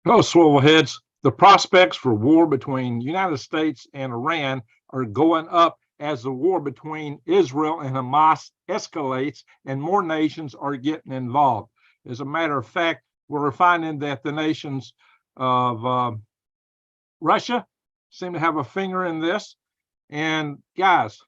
Hello, swivel heads. The prospects for war between the United States and Iran are going up as the war between Israel and Hamas escalates and more nations are getting involved. As a matter of fact, we're finding that the nations of Russia seem to have a finger in this. And guys,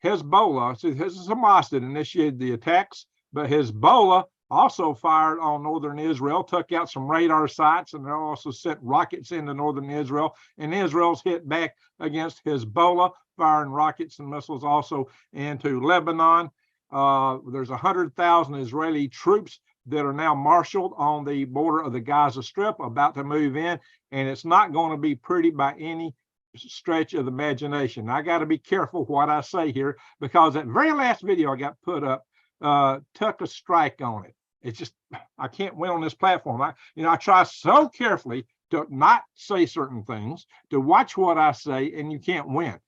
Hezbollah, see, this is Hamas that initiated the attacks, but Hezbollah also fired on northern Israel, took out some radar sites, and they also sent rockets into northern Israel. And Israel's hit back against Hezbollah, firing rockets and missiles also into Lebanon. There's 100,000 Israeli troops that are now marshaled on the border of the Gaza Strip, about to move in, and it's not going to be pretty by any stretch of the imagination. I got to be careful what I say here, because that very last video I got put up took a strike on it. It's just, I can't win on this platform. I try so carefully to not say certain things, to watch what I say, and you can't win.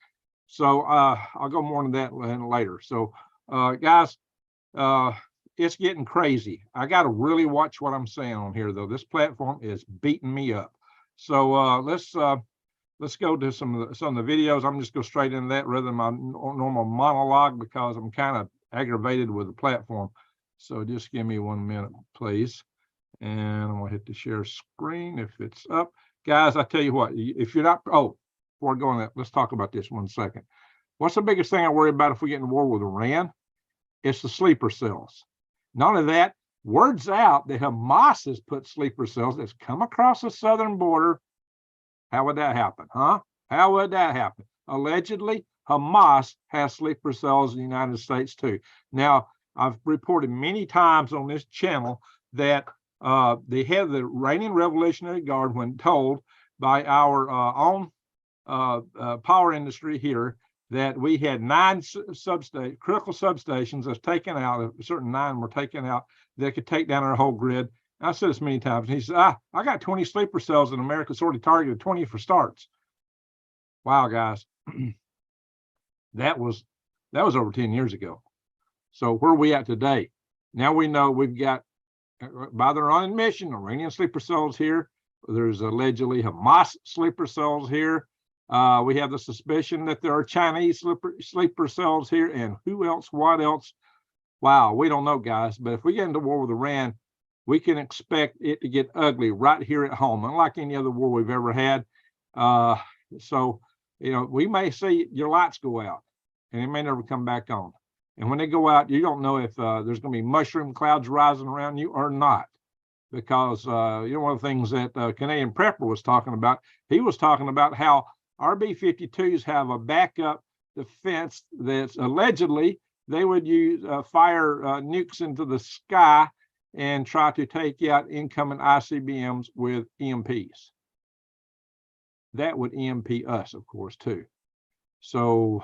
So I'll go more into that later. So guys, it's getting crazy. I got to really watch what I'm saying on here, though. This platform is beating me up. So let's go to some of the videos. I'm just go straight into that rather than my normal monologue, because I'm kind of aggravated with the platform. So just give me 1 minute, please. And I'm gonna hit the share screen if it's up. Guys, I tell you what, if you're not, before I go on that, let's talk about this 1 second. What's the biggest thing I worry about if we get in war with Iran? It's the sleeper cells. None of that. Word's out that Hamas has put sleeper cells that's come across the southern border. How would that happen, huh? How would that happen? Allegedly, Hamas has sleeper cells in the United States too. Now, I've reported many times on this channel that the head of the Iranian Revolutionary Guard, when told by our own power industry here that we had 9 critical substations that's taken out, a certain 9 were taken out, that could take down our whole grid. I said this many times. And he said, I got 20 sleeper cells in America, it's already targeted 20 for starts. Wow, guys. That was over 10 years ago. So where are we at today? Now we know we've got, by their own admission, Iranian sleeper cells here. There's allegedly Hamas sleeper cells here. We have the suspicion that there are Chinese sleeper cells here, and who else, what else? Wow, we don't know, guys. But if we get into war with Iran, we can expect it to get ugly right here at home, unlike any other war we've ever had. So, we may see your lights go out, and it may never come back on. And when they go out, you don't know if there's going to be mushroom clouds rising around you or not. Because, one of the things that Canadian Prepper was talking about, he was talking about how RB-52s have a backup defense that's allegedly they would use fire nukes into the sky and try to take out incoming ICBMs with EMPs. That would EMP us, of course, too. So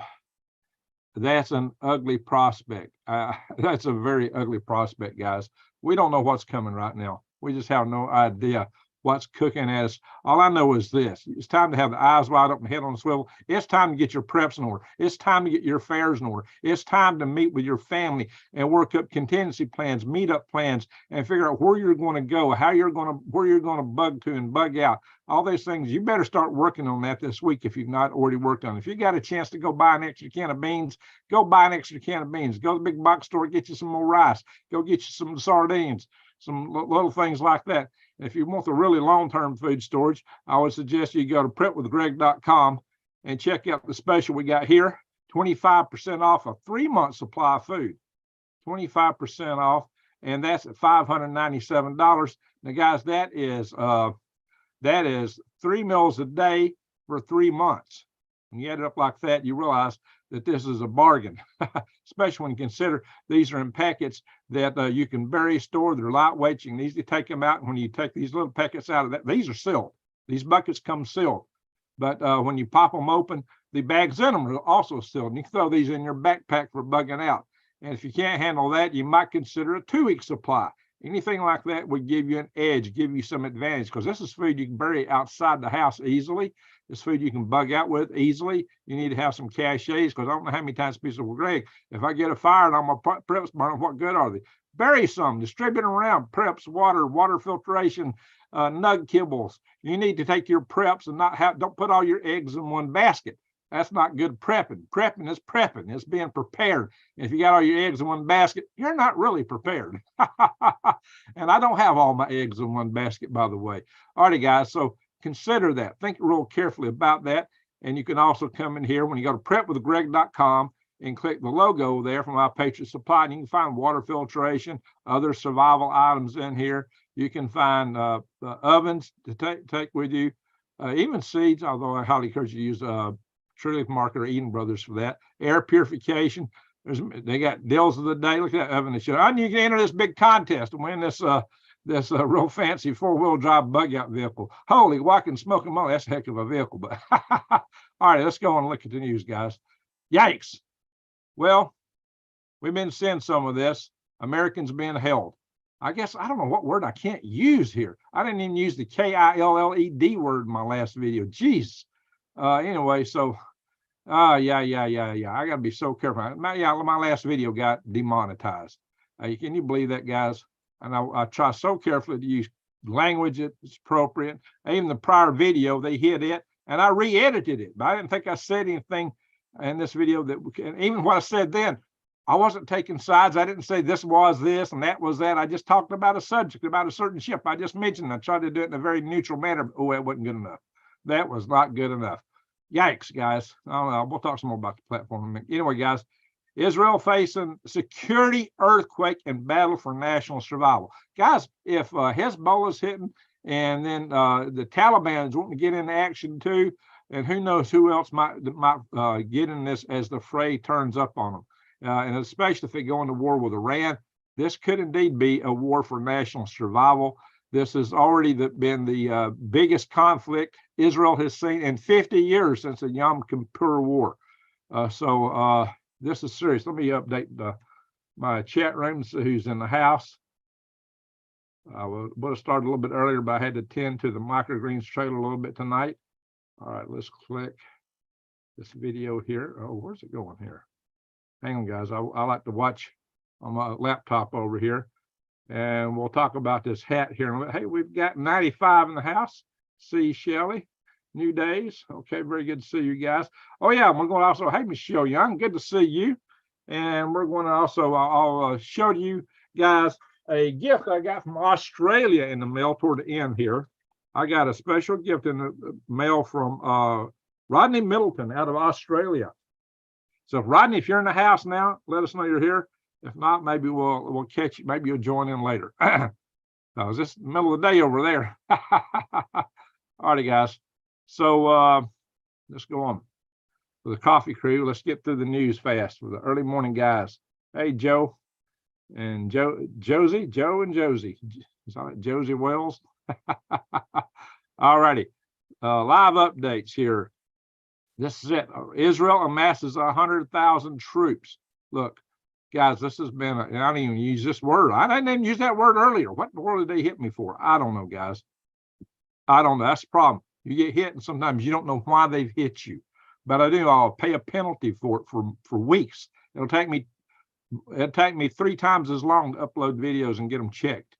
that's an ugly prospect. That's a very ugly prospect, guys. We don't know what's coming right now. We just have no idea what's cooking at us. All I know is this: it's time to have the eyes wide open, head on the swivel. It's time to get your preps in order. It's time to get your affairs in order. It's time to meet with your family and work up contingency plans, meetup plans, and figure out where you're going to go, where you're going to bug to and bug out. All those things, you better start working on that this week if you've not already worked on it. If you got a chance to go buy an extra can of beans, go buy an extra can of beans. Go to the big box store, get you some more rice. Go get you some sardines, some little things like that. If you want the really long-term food storage, I would suggest you go to prepwithgreg.com and check out the special we got here. 25% off a 3-month supply of food. 25% off, and that's at $597. Now, guys, that is 3 meals a day for 3 months. When you add it up like that, you realize that this is a bargain, especially when you consider these are in packets that you can bury, store. They're lightweight. You can easily take them out. And when you take these little packets out of that, these are sealed. These buckets come sealed. But when you pop them open, the bags in them are also sealed. And you can throw these in your backpack for bugging out. And if you can't handle that, you might consider a 2-week supply. Anything like that would give you an edge, give you some advantage, because this is food you can bury outside the house easily. This food you can bug out with easily. You need to have some caches, because I don't know how many times people say, well, Greg, if I get a fire and I'm a preps burner, what good are they? Bury some, distribute them around. Preps, water filtration, nug kibbles. You need to take your preps and don't put all your eggs in one basket. That's not good prepping. Prepping is prepping. It's being prepared. If you got all your eggs in one basket, you're not really prepared. And I don't have all my eggs in one basket, by the way. All righty, guys. So consider that. Think real carefully about that. And you can also come in here when you go to prepwithgreg.com and click the logo there from My Patriot Supply. And you can find water filtration, other survival items in here. You can find ovens to take with you, even seeds, although I highly encourage you to use Tree Leaf Market or Eden Brothers for that. Air purification. They got deals of the day. Look at that oven to show. And you can enter this big contest and win this real fancy 4-wheel drive bug out vehicle. Holy walking smoking moly, that's a heck of a vehicle. But all right, let's go and look at the news, guys. Yikes. Well, we've been seeing some of this. Americans being held. I guess I don't know what word I can't use here. I didn't even use the KILLED word in my last video. Jeez. Anyway, so yeah. I gotta be so careful. My last video got demonetized. Can you believe that, guys? And I try so carefully to use language that's appropriate. Even the prior video, they hit it, and I re-edited it. But I didn't think I said anything in this video that even what I said then, I wasn't taking sides. I didn't say this was this and that was that. I just talked about a subject, about a certain ship. I just mentioned it. I tried to do it in a very neutral manner. Oh, that wasn't good enough. That was not good enough. Yikes, guys. I don't know. We'll talk some more about the platform. Anyway, guys, Israel facing security earthquake and battle for national survival. Guys, if Hezbollah's hitting and then the Taliban is wanting to get into action too, and who knows who else might get in this as the fray turns up on them. And especially if they go into war with Iran, this could indeed be a war for national survival. This has already been the biggest conflict Israel has seen in 50 years since the Yom Kippur War. So this is serious. Let me update my chat room, so who's in the house. I would have started a little bit earlier, but I had to tend to the microgreens trailer a little bit tonight. All right, let's click this video here. Oh, where's it going here? Hang on, guys. I like to watch on my laptop over here. And we'll talk about this hat here. Hey, we've got 95 in the house. See Shelly, New Days. Okay, very good to see you guys. Oh yeah, we're going to also, hey, Michelle Young, good to see you. And we're going to also, I'll show you guys a gift I got from Australia in the mail toward the end here. I got a special gift in the mail from Rodney Middleton out of Australia. So Rodney, if you're in the house now, let us know you're here. If not, maybe we'll catch you. Maybe you'll join in later. It's just the middle of the day over there. All righty, guys. So let's go on with the coffee crew. Let's get through the news fast with the early morning guys. Hey, Joe and Josie. Is that Josie Wells? All righty. Live updates here. This is it. Israel amasses 100,000 troops. Look. Guys, this has been, I didn't even use this word. I didn't even use that word earlier. What in the world did they hit me for? I don't know, guys. I don't know. That's the problem. You get hit and sometimes you don't know why they've hit you. But I'll pay a penalty for it for weeks. It'll take me 3 times as long to upload videos and get them checked.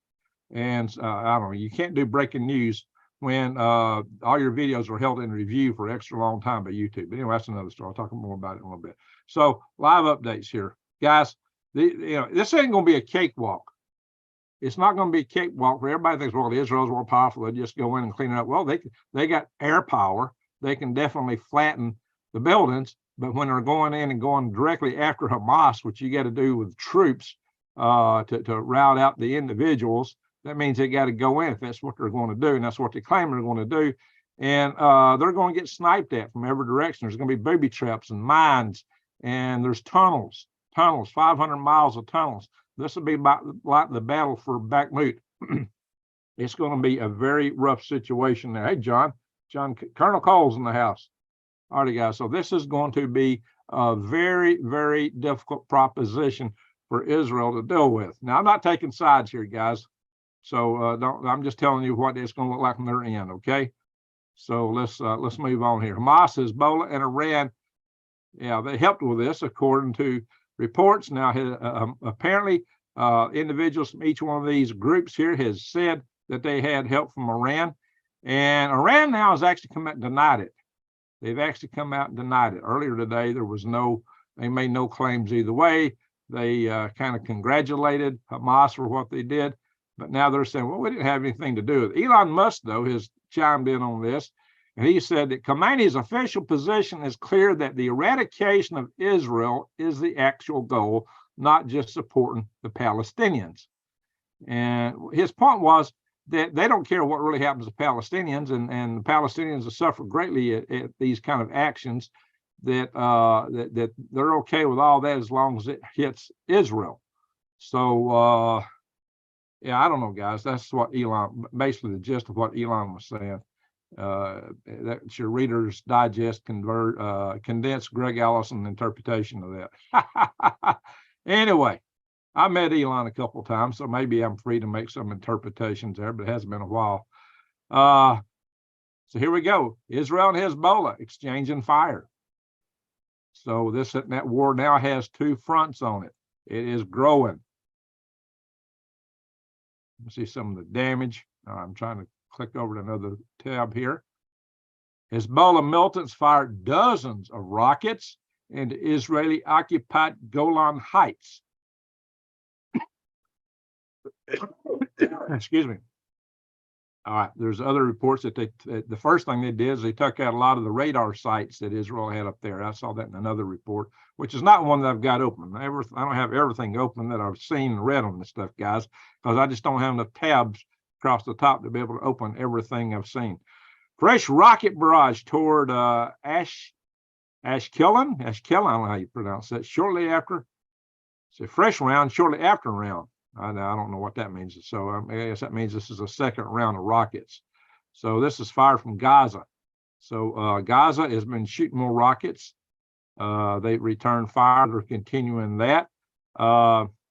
And I don't know, you can't do breaking news when all your videos are held in review for an extra long time by YouTube. But anyway, that's another story. I'll talk more about it in a little bit. So live updates here. Guys, this ain't going to be a cakewalk. It's not going to be a cakewalk where everybody thinks, well, Israel's more powerful. They just go in and clean it up. Well, they got air power. They can definitely flatten the buildings. But when they're going in and going directly after Hamas, which you got to do with troops to rout out the individuals, that means they got to go in if that's what they're going to do. And that's what they claim they're going to do. And they're going to get sniped at from every direction. There's going to be booby traps and mines, and there's tunnels, 500 miles of tunnels. This will be about like the battle for Bakhmut. It's going to be a very rough situation there. Hey, John, Colonel Cole's in the house. All right, guys. So this is going to be a very, very difficult proposition for Israel to deal with. Now, I'm not taking sides here, guys. So I'm just telling you what it's going to look like on their end. Okay. So let's move on here. Hamas, Hezbollah, and Iran. Yeah, they helped with this, according to reports. Now, apparently, Individuals from each one of these groups here has said that they had help from Iran. And Iran now has actually come out and denied it. They've actually come out and denied it. Earlier today, they made no claims either way. They kind of congratulated Hamas for what they did. But now they're saying, well, we didn't have anything to do with it. Elon Musk, though, has chimed in on this. And he said that Khamenei's official position is clear that the eradication of Israel is the actual goal, not just supporting the Palestinians. And his point was that they don't care what really happens to Palestinians, and the Palestinians have suffered greatly at these kind of actions, that they're okay with all that as long as it hits Israel. So, yeah, I don't know, guys. That's what Elon, basically the gist of what Elon was saying. That's your Reader's Digest condensed Greg Allison interpretation of that. Anyway, I met Elon a couple of times, so maybe I'm free to make some interpretations there, but it hasn't been a while. So here we go. Israel and Hezbollah exchanging fire. So that war now has two fronts on it. It is growing. Let's see some of the damage. I'm trying to click over to another tab here. Hezbollah militants fired dozens of rockets into Israeli-occupied Golan Heights. Excuse me. All right, there's other reports that the first thing they did is they took out a lot of the radar sites that Israel had up there. I saw that in another report, which is not one that I've got open. I don't have everything open that I've seen and read on this stuff, guys, because I just don't have enough tabs across the top to be able to open everything I've seen. Fresh rocket barrage toward Ashkelon. Ashkelon, I don't know how you pronounce that. Shortly after, it's a fresh round, shortly after round. I don't know what that means. So I guess that means this is a second round of rockets. So this is fired from Gaza. So Gaza has been shooting more rockets. They returned fire. They're continuing that.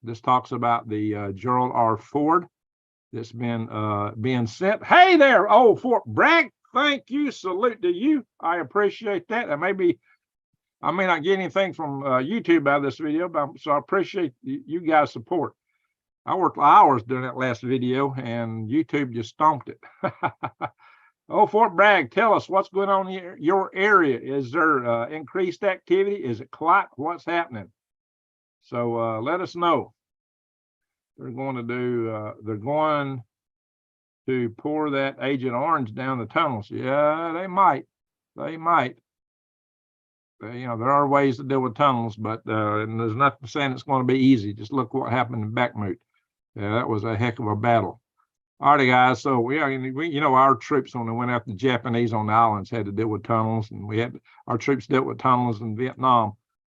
This talks about the Gerald R. Ford that's been being sent. Hey there, old Fort Bragg. Thank you. Salute to you. I appreciate that. And maybe I may not get anything from YouTube out of this video, but so I appreciate you guys' support. I worked hours doing that last video, and YouTube just stomped it. Oh, Fort Bragg, tell us what's going on in your area. Is there increased activity? Is it clot? What's happening? So let us know. They're going to pour that Agent Orange down the tunnels. Yeah, they might. They might. You know, there are ways to deal with tunnels, but there's nothing saying it's going to be easy. Just look what happened in Bakhmut. Yeah, that was a heck of a battle. All right, guys. So we our troops when they went after the Japanese on the islands had to deal with tunnels, and our troops dealt with tunnels in Vietnam.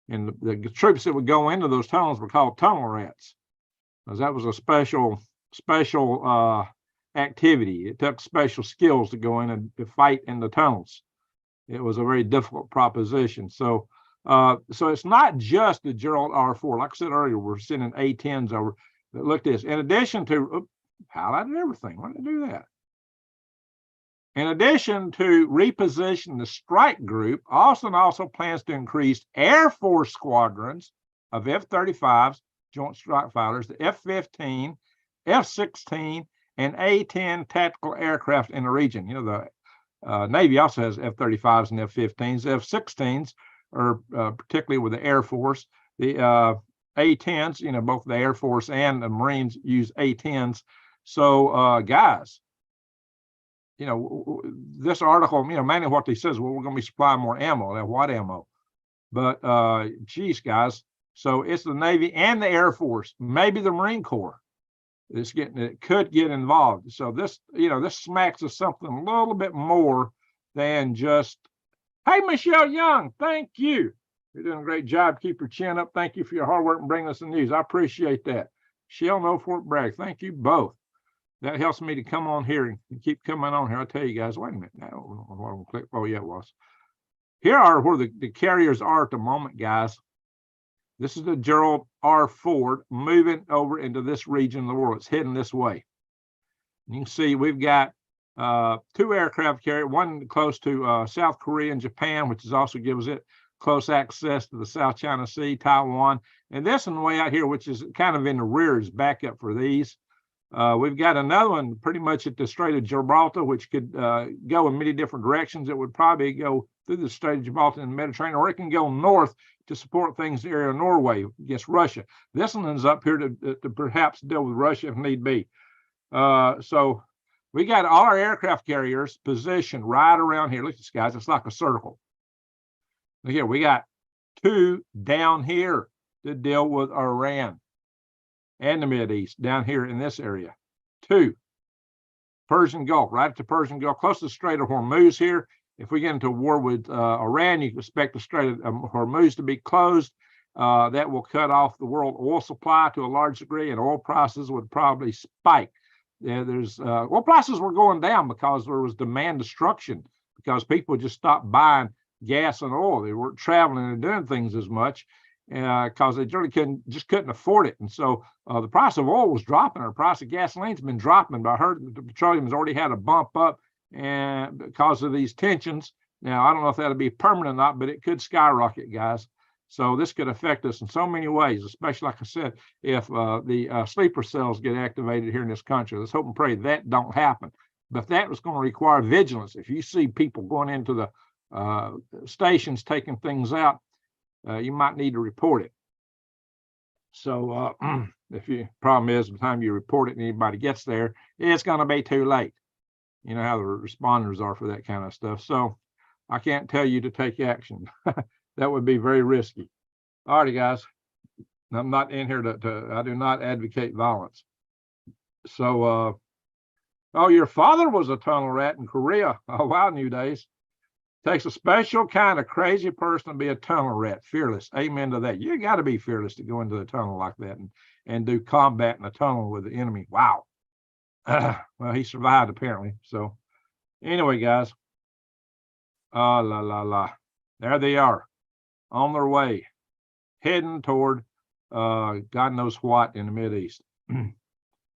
And the troops that would go into those tunnels were called tunnel rats, because that was a special activity. It took special skills to go in and to fight in the tunnels. It was a very difficult proposition. So it's not just the Gerald R. Ford. Like I said earlier, we're sending A-10s over. Look at this. In addition to, highlighted everything. Why did I do that? In addition to reposition the strike group, Austin also plans to increase Air Force squadrons of F-35s, Joint Strike Fighters, the F-15, F-16, and A-10 tactical aircraft in the region. You know, the Navy also has F-35s and F-15s. F-16s are particularly with the Air Force. The A-10s, you know, both the Air Force and the Marines use A-10s. So, guys, you know, this article, you know, mainly what they says, well, we're going to be supplying more ammo. Now, what ammo? But, geez, guys, so it's the Navy and the Air Force, maybe the Marine Corps. It could get involved. So this, you know, this smacks of something a little bit more than just, hey, Michelle Young, thank you. You're doing a great job. Keep your chin up. Thank you for your hard work and bringing us the news. I appreciate that. Michelle, no Fort Bragg. Thank you both. That helps me to come on here and keep coming on here. I'll tell you guys, wait a minute. I don't know what I'm going to click. Oh, yeah, it was. Here are where the carriers are at the moment, guys. This is the Gerald R. Ford moving over into this region of the world. It's heading this way. You can see we've got two aircraft carriers, one close to South Korea and Japan, which is also gives it. close access to the South China Sea, Taiwan. And this one way out here, which is kind of in the rear, is backup for these. We've got another one pretty much at the Strait of Gibraltar, which could go in many different directions. It would probably go through the Strait of Gibraltar in the Mediterranean, or it can go north to support things in the area of Norway against Russia. This one is up here to perhaps deal with Russia if need be. So we got all our aircraft carriers positioned right around here. Look at this, guys. It's like a circle. Look here. We got 2 down here to deal with Iran and the Mideast down here in this area. 2. Persian Gulf, right at the Persian Gulf, close to the Strait of Hormuz here. If we get into a war with Iran, you can expect the Strait of Hormuz to be closed. That will cut off the world oil supply to a large degree, and oil prices would probably spike. Oil prices were going down because there was demand destruction, because people just stopped buying gas and oil. They weren't traveling and doing things as much because they really couldn't afford it. And so the price of oil was dropping. Or the price of gasoline's been dropping. But I heard that the petroleum has already had a bump up and because of these tensions. Now, I don't know if that'll be permanent or not, but it could skyrocket, guys. So this could affect us in so many ways, especially, like I said, if the sleeper cells get activated here in this country. Let's hope and pray that don't happen. But that was going to require vigilance. If you see people going into the stations taking things out, you might need to report it. So problem is, by the time you report it and anybody gets there, it's going to be too late. You know how the responders are for that kind of stuff. So I can't tell you to take action. That would be very risky. All righty, guys. I'm not in here I do not advocate violence. So, oh, your father was a tunnel rat in Korea. Oh, wow, new days. Takes a special kind of crazy person to be a tunnel rat. Fearless. Amen to that. You got to be fearless to go into the tunnel like that and do combat in a tunnel with the enemy. Wow. Well, he survived apparently. So anyway, guys. La la la. There they are, on their way, heading toward God knows what in the Mideast.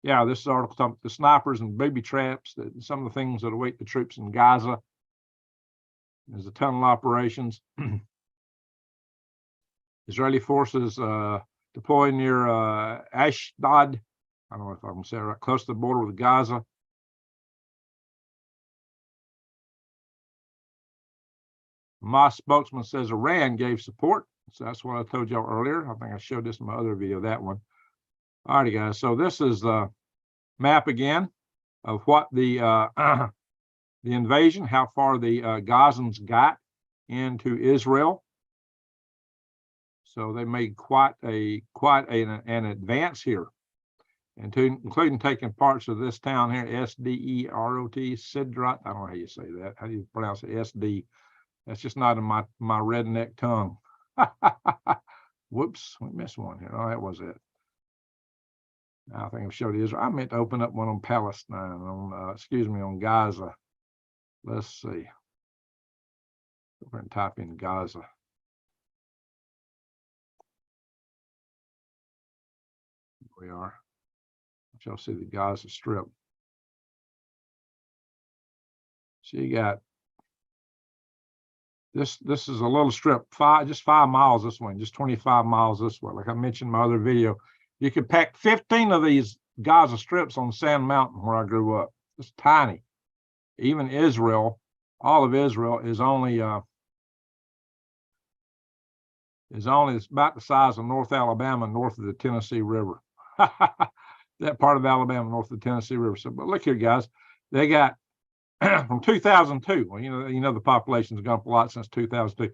Yeah, this article talking about the snipers and booby traps, some of the things that await the troops in Gaza. There's the tunnel operations. Israeli forces deployed near Ashdod. I don't know if I'm saying it right, close to the border with Gaza. Hamas spokesman says Iran gave support. So that's what I told y'all earlier. I think I showed this in my other video, that one. All righty, guys. So this is the map again of what the invasion, how far the Gazans got into Israel. So they made quite an advance here, and including taking parts of this town here, Sderot, Sidrot. I don't know how you say that. How do you pronounce it? SD. That's just not in my redneck tongue. Whoops, we missed one here. Oh, that was it. I think I've showed Israel. I meant to open up one on Palestine, on Gaza. Let's see. Go ahead and type in Gaza. Here we are. Y'all see the Gaza Strip. So you got this is a little strip, just 5 miles this way, just 25 miles this way. Like I mentioned in my other video, you could pack 15 of these Gaza strips on Sand Mountain where I grew up. It's tiny. Even Israel, all of Israel is only it's about the size of North Alabama, north of the Tennessee River. That part of Alabama, north of the Tennessee River. So, but look here, guys, they got from 2002. Well, you know the population's gone up a lot since 2002.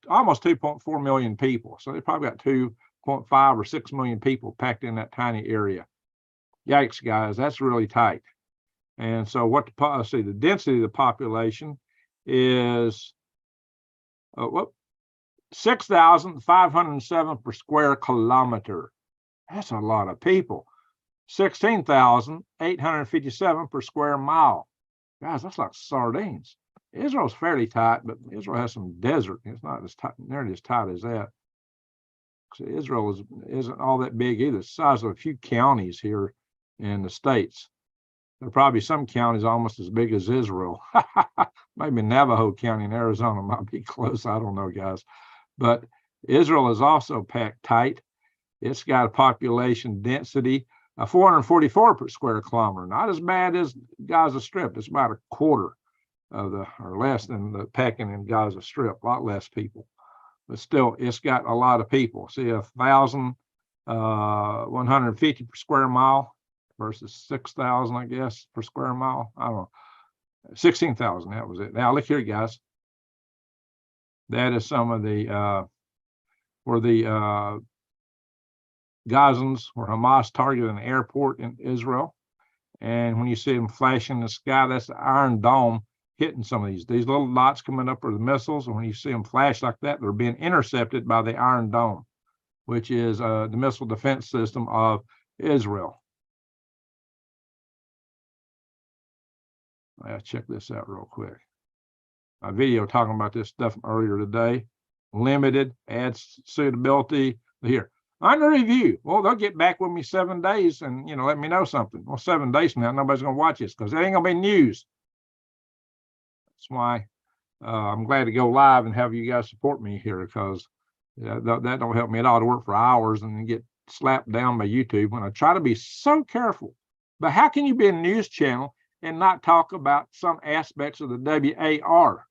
Almost 2.4 million people. So they probably got 2.5 or 6 million people packed in that tiny area. Yikes, guys, that's really tight. And so the density of the population is 6,507 per square kilometer. That's a lot of people. 16,857 per square mile. Guys, that's like sardines. Israel's fairly tight, but Israel has some desert. It's not as tight, nearly as tight as that. So Israel isn't all that big either. It's the size of a few counties here in the States. There are probably some counties almost as big as Israel. Maybe Navajo County in Arizona might be close. I don't know, guys. But Israel is also packed tight. It's got a population density of 444 per square kilometer. Not as bad as Gaza Strip. It's about a quarter of or less than the packing in Gaza Strip. A lot less people. But still, it's got a lot of people. See, 1,150 per square mile versus 6,000, I guess, per square mile. I don't know. 16,000, that was it. Now, look here, guys. That is some of the, where the Gazans, where Hamas targeted an airport in Israel. And when you see them flashing in the sky, that's the Iron Dome hitting some of these. These little dots coming up are the missiles. And when you see them flash like that, they're being intercepted by the Iron Dome, which is the missile defense system of Israel. I'll check this out real quick. A video talking about this stuff earlier today. Limited, adds suitability. Here, under review. Well, they'll get back with me 7 days and, let me know something. Well, 7 days from now, nobody's going to watch this because it ain't going to be news. That's why I'm glad to go live and have you guys support me here, because that don't help me at all to work for hours and then get slapped down by YouTube when I try to be so careful. But how can you be a news channel and not talk about some aspects of the WAR?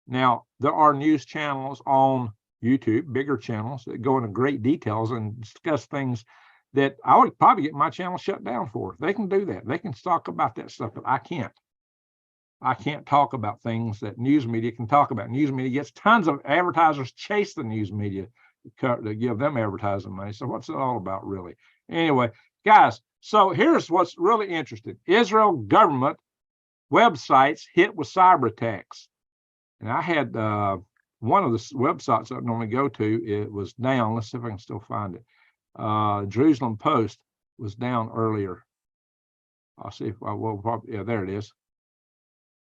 Now, there are news channels on YouTube, bigger channels that go into great details and discuss things that I would probably get my channel shut down for. They can do that. They can talk about that stuff, but I can't. I can't talk about things that news media can talk about. News media gets tons of advertisers chase the news media to give them advertising money. So what's it all about, really? Anyway, guys, so here's what's really interesting. Israel government websites hit with cyber attacks. And I had one of the websites I normally go to, it was down. Let's see if I can still find it. Jerusalem Post was down earlier. I'll see if I will. Probably, yeah, there it is.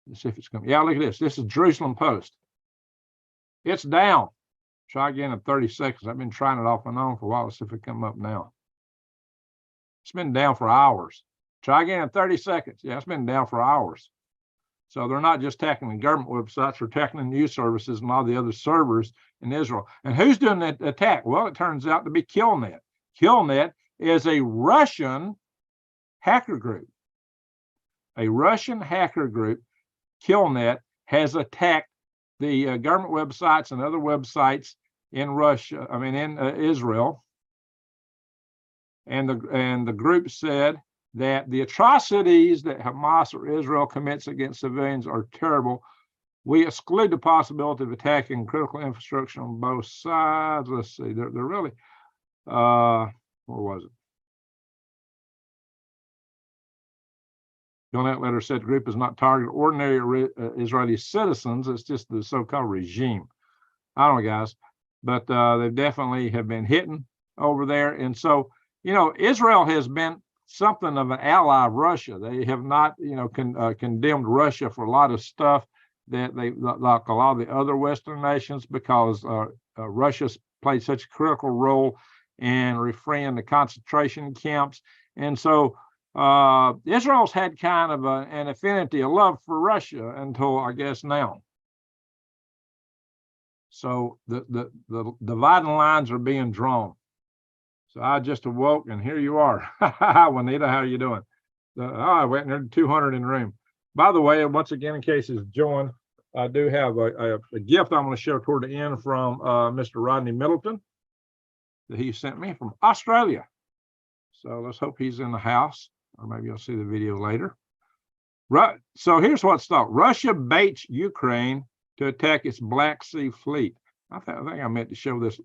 Let's see if it's coming. Yeah, look at this. This is Jerusalem Post. It's down. Try again in 30 seconds. I've been trying it off and on for a while. Let's see if it come up now. It's been down for hours. Try again in 30 seconds. Yeah, it's been down for hours. So they're not just attacking the government websites, they're attacking the news services and all the other servers in Israel. And who's doing that attack? Well, it turns out to be KillNet. KillNet is a Russian hacker group. A Russian hacker group, KillNet, has attacked the government websites and other websites in Russia, in Israel. And the group said that the atrocities that Hamas or Israel commits against civilians are terrible. We exclude the possibility of attacking critical infrastructure on both sides. Let's see, they're really, where was it? That letter said the group is not targeting ordinary Israeli citizens. It's just the so-called regime. I don't know, guys, but they definitely have been hitting over there. And so, Israel has been something of an ally of Russia. They have not, condemned Russia for a lot of stuff that they, like a lot of the other Western nations, because Russia's played such a critical role in refraining the concentration camps. And so Israel's had kind of an affinity, a love for Russia until, I guess, now. So the dividing lines are being drawn. So I just awoke, and here you are. Juanita, how are you doing? I went near 200 in the room. By the way, once again, in case it's joined, I do have a gift I'm going to show toward the end from Mr. Rodney Middleton that he sent me from Australia. So let's hope he's in the house, or maybe you'll see the video later. Right. So here's what's thought. Russia baits Ukraine to attack its Black Sea fleet. I think I meant to show this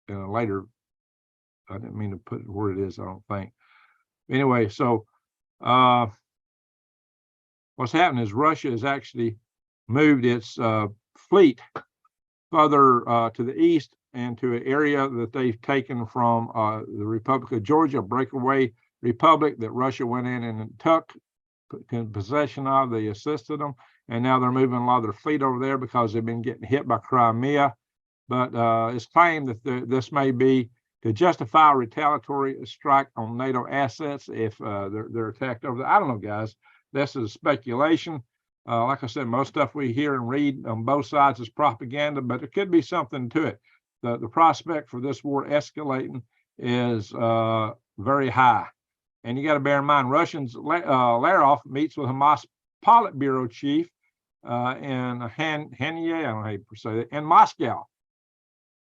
later. I didn't mean to put it where it is, I don't think. Anyway, so what's happened is Russia has actually moved its fleet further to the east and to an area that they've taken from the Republic of Georgia, a breakaway republic that Russia went in and took possession of. They assisted them, and now they're moving a lot of their fleet over there because they've been getting hit by Crimea. But it's claimed that this may be to justify a retaliatory strike on NATO assets if they're attacked over there. I don't know, guys. This is speculation. Like I said, most stuff we hear and read on both sides is propaganda, but there could be something to it. The prospect for this war escalating is very high. And you got to bear in mind, Russians, Lavrov meets with Hamas Politburo chief in Haniye, I don't know how you say that, in Moscow.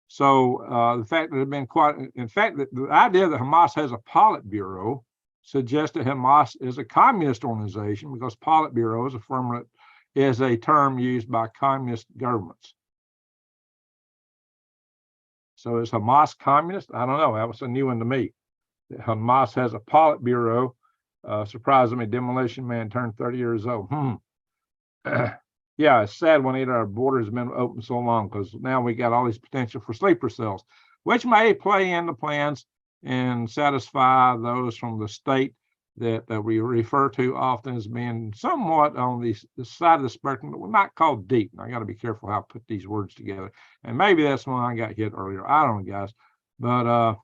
So the fact that there's been quite, in fact, the idea that Hamas has a Politburo suggests that Hamas is a communist organization, because Politburo is a term used by communist governments. So is Hamas communist? I don't know. That was a new one to me. Hamas has a Politburo. Surprisingly, Demolition Man turned 30 years old. Yeah, it's sad when either our border has been open so long, because now we got all these potential for sleeper cells, which may play into plans and satisfy those from the state that we refer to often as being somewhat on the side of the spectrum that we might call deep. And I got to be careful how I put these words together. And maybe that's why I got hit earlier. I don't know, guys. But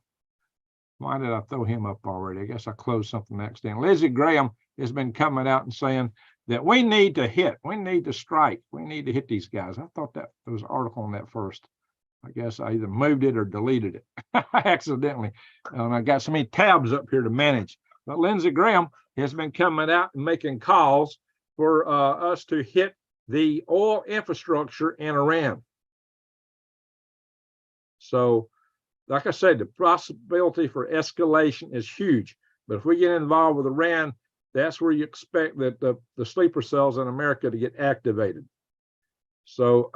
why did I throw him up already? I guess I closed something accidentally. Lindsey Graham has been coming out and saying that we need to hit, we need to strike, we need to hit these guys. I thought that there was an article on that first. I guess I either moved it or deleted it accidentally. And I got so many tabs up here to manage. But Lindsey Graham has been coming out and making calls for us to hit the oil infrastructure in Iran. So, like I said, the possibility for escalation is huge. But if we get involved with Iran, that's where you expect that the sleeper cells in America to get activated. So,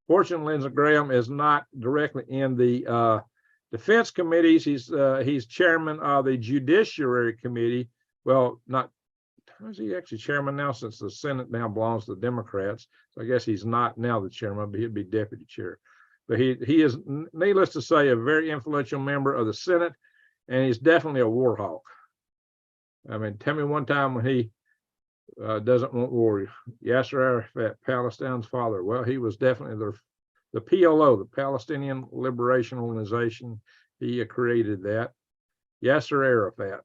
fortunately, Lindsey Graham is not directly in the defense committees. He's chairman of the Judiciary Committee. Well, not, is he actually chairman now, since the Senate now belongs to the Democrats? So I guess he's not now the chairman, but he'd be deputy chair. But he is, needless to say, a very influential member of the Senate, and he's definitely a war hawk. I mean, tell me one time when he doesn't want war. Yasser Arafat, Palestine's father. Well, he was definitely the PLO, the Palestinian Liberation Organization. He created that. Yasser Arafat.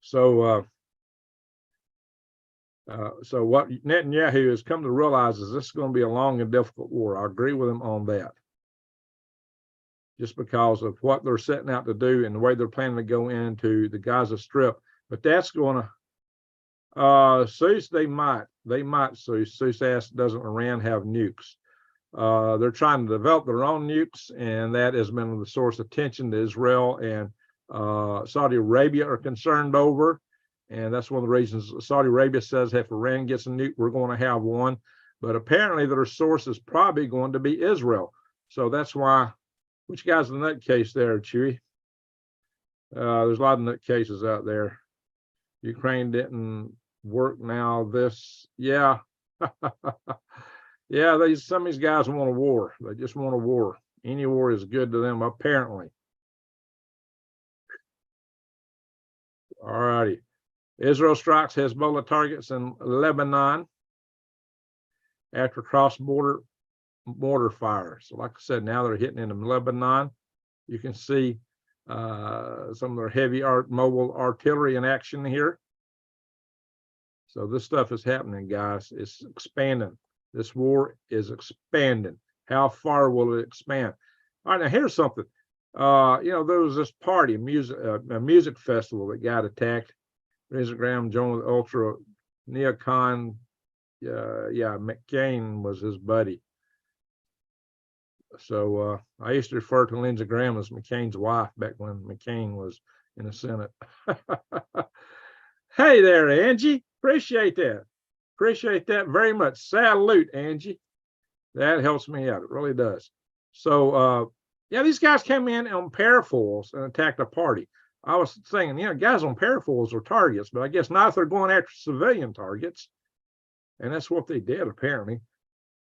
So what Netanyahu has come to realize is this is going to be a long and difficult war. I agree with him on that. Just because of what they're setting out to do and the way they're planning to go into the Gaza Strip. But that's going to, Seuss, they might, Seuss asked, doesn't Iran have nukes? They're trying to develop their own nukes, and that has been the source of tension that Israel and Saudi Arabia are concerned over. And that's one of the reasons Saudi Arabia says if Iran gets a nuke, we're going to have one. But apparently their source is probably going to be Israel. So that's why, which guy's the nutcase there, Chewy? There's a lot of nutcases out there. Ukraine didn't work now. Yeah. Yeah, some of these guys want a war. They just want a war. Any war is good to them, apparently. All righty. Israel strikes Hezbollah targets in Lebanon after cross-border mortar fire. So like I said, now they're hitting into Lebanon. You can see some of their heavy mobile artillery in action here. So this stuff is happening, guys. It's expanding. This war is expanding. How far will it expand? All right, now here's something. There was this party, a music festival that got attacked. Lindsey Graham joined with ultra neocon. McCain was his buddy. So I used to refer to Lindsey Graham as McCain's wife back when McCain was in the Senate. Hey there, Angie. Appreciate that. Appreciate that very much. Salute, Angie. That helps me out. It really does. So, yeah, these guys came in on parafoils and attacked a party. I was thinking, guys on parafoils are targets, but I guess not if they're going after civilian targets. And that's what they did, apparently.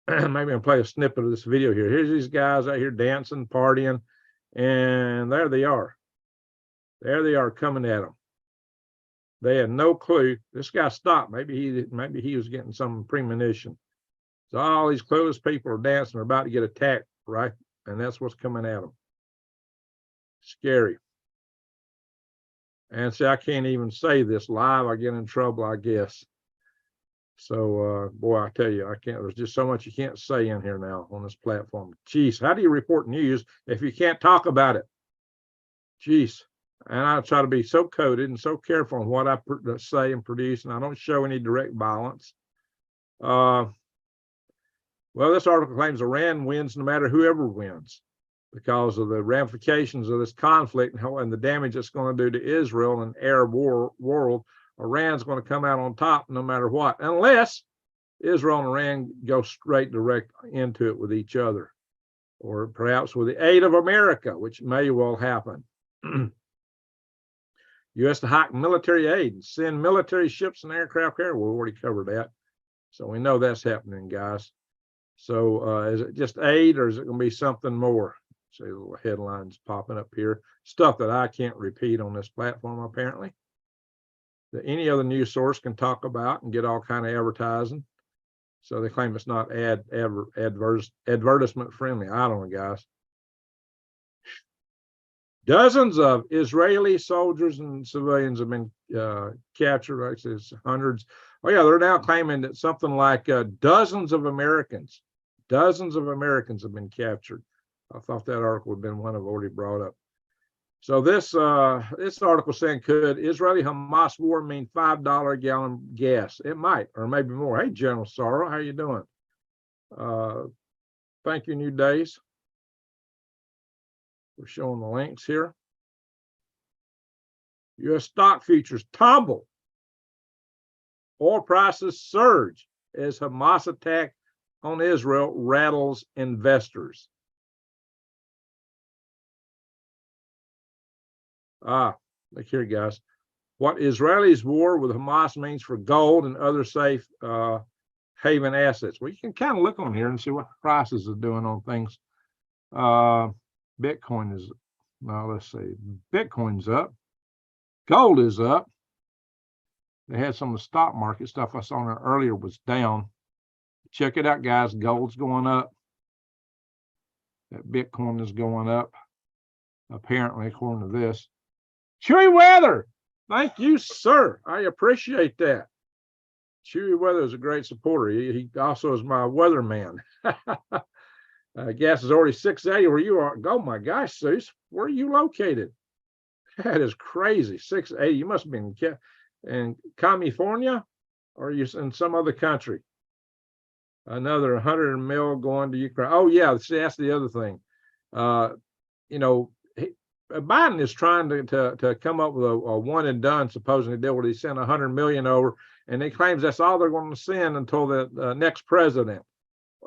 Maybe I'll play a snippet of this video here. Here's these guys out here dancing, partying, and there they are. There they are coming at them. They had no clue. This guy stopped. Maybe he was getting some premonition. So all these clueless people are dancing, are about to get attacked, right? And that's what's coming at them. Scary. And see, I can't even say this live. I get in trouble, I guess. So, boy, I tell you, I can't. There's just so much you can't say in here now on this platform. Jeez, how do you report news if you can't talk about it? Jeez. And I try to be so coded and so careful on what I say and produce, and I don't show any direct violence. Well, this article claims Iran wins no matter whoever wins because of the ramifications of this conflict and the damage it's going to do to Israel and Arab world. Iran's going to come out on top no matter what, unless Israel and Iran go straight direct into it with each other, or perhaps with the aid of America, which may well happen. U.S. to hike military aid and send military ships and aircraft carrier. We've already covered that. So we know that's happening, guys. So is it just aid, or is it going to be something more? See the little headlines popping up here. Stuff that I can't repeat on this platform, apparently. That any other news source can talk about and get all kind of advertising. So they claim it's not advertisement friendly. I don't know, guys. Dozens of Israeli soldiers and civilians have been captured. Like I said, hundreds. Oh yeah, they're now claiming that something like dozens of Americans have been captured. I thought that article would have been one I've already brought up. So this article saying, could Israeli-Hamas war mean $5 a gallon gas? It might, or maybe more. Hey, General Sorrow, how you doing? Thank you, New Days. We're showing the links here. U.S. stock futures tumble. Oil prices surge as Hamas attack on Israel rattles investors. Look here, guys. What Israelis' war with Hamas means for gold and other safe haven assets. Well, you can kind of look on here and see what the prices are doing on things. Bitcoin is, now let's see, Bitcoin's up. Gold is up. They had some of the stock market stuff I saw there earlier was down. Check it out, guys. Gold's going up. That Bitcoin is going up, apparently, according to this. Chewy Weather. Thank you, sir. I appreciate that. Chewy Weather is a great supporter. He also is my weatherman. Gas is already $6.80 where you are. Oh my gosh, Seuss, where are you located? That is crazy. $6.80. You must be in California, or are you in some other country? Another 100 mil going to Ukraine. Oh yeah, see, that's the other thing. You know, Biden is trying to come up with a one and done supposedly deal where he sent 100 million over, and he claims that's all they're going to send until the next president.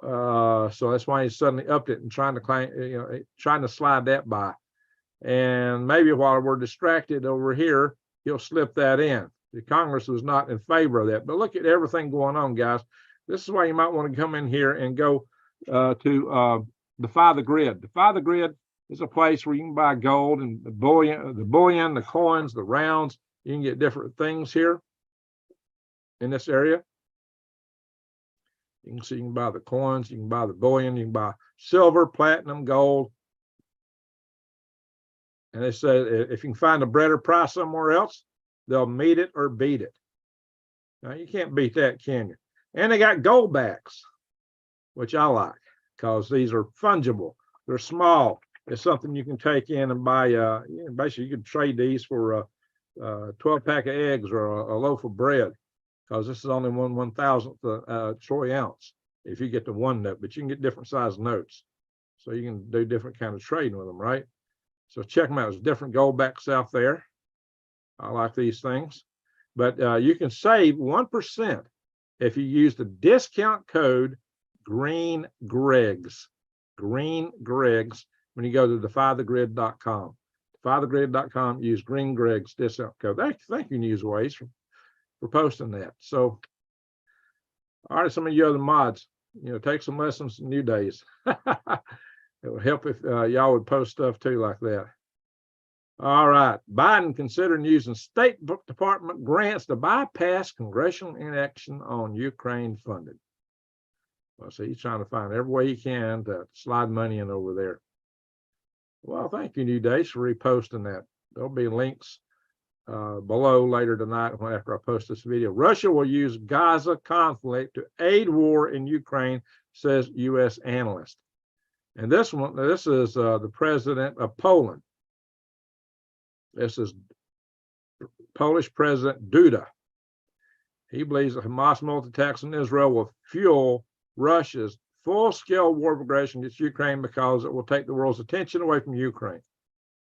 So that's why he suddenly upped it and trying to claim, trying to slide that by. And maybe while we're distracted over here, he'll slip that in. The Congress was not in favor of that. But look at everything going on, guys. This is why you might want to come in here and go to Defy the Grid. Defy the Grid is a place where you can buy gold and the bullion, the coins, the rounds. You can get different things here in this area. You can see you can buy the coins, you can buy the bullion, you can buy silver, platinum, gold. And they say if you can find a better price somewhere else, they'll meet it or beat it. Now, you can't beat that, can you? And they got gold backs, which I like because these are fungible. They're small. It's something you can take in and buy. Basically, you can trade these for a 12-pack of eggs or a loaf of bread, because this is only 1/1000th troy ounce if you get the one note, but you can get different size notes. So you can do different kind of trading with them, right? So check them out. There's different gold backs out there. I like these things. But you can save 1% if you use the discount code GreenGregs. GreenGregs. When you go to defythegrid.com. Defythegrid.com, use GreenGregs discount code. Thank you, Newsways, for posting that. So, all right, some of you other mods, take some lessons from New Days. It would help if y'all would post stuff too like that. All right, Biden considering using State Department grants to bypass congressional inaction on Ukraine funding. Well, so he's trying to find every way he can to slide money in over there. Well, thank you, New Days, for reposting that. There'll be links below later tonight after I post this video. Russia will use Gaza conflict to aid war in Ukraine, says U.S. analyst. And this is the president of Poland. This is Polish President Duda. He believes that Hamas military attacks on Israel will fuel Russia's full-scale war of aggression against Ukraine because it will take the world's attention away from Ukraine.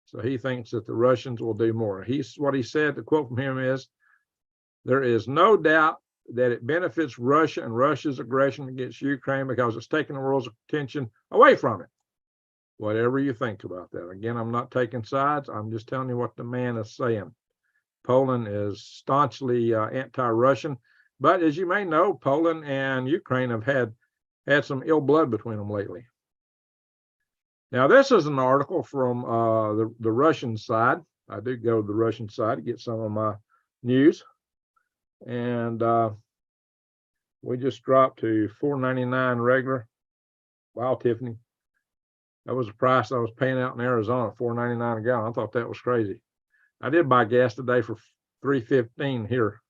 So he thinks that the Russians will do more. What he said, the quote from him is, there is no doubt that it benefits Russia and Russia's aggression against Ukraine because it's taking the world's attention away from it. Whatever you think about that. Again, I'm not taking sides. I'm just telling you what the man is saying. Poland is staunchly anti-Russian, but as you may know, Poland and Ukraine have had some ill blood between them lately. Now, this is an article from the Russian side. I do go to the Russian side to get some of my news. And we just dropped to $4.99 regular. Wow, Tiffany. That was the price I was paying out in Arizona, $4.99 a gallon. I thought that was crazy. I did buy gas today for $3.15 here,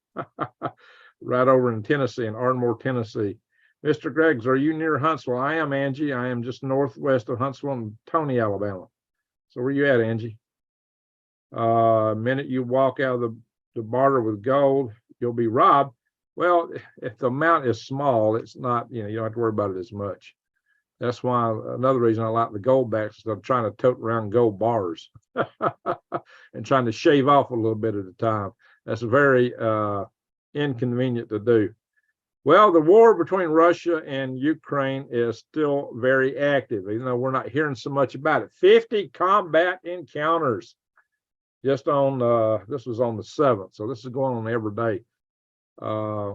right over in Tennessee, in Ardmore, Tennessee. Mr. Greggs, are you near Huntsville? I am, Angie. I am just northwest of Huntsville and Tony, Alabama. So where you at, Angie? Minute you walk out of the barter with gold, you'll be robbed. Well, if the amount is small, it's not, you don't have to worry about it as much. That's why another reason I like the gold backs is I'm trying to tote around gold bars and trying to shave off a little bit at a time. That's very inconvenient to do. Well, the war between Russia and Ukraine is still very active, even though we're not hearing so much about it. 50 combat encounters just on, this was on the 7th. So this is going on every day,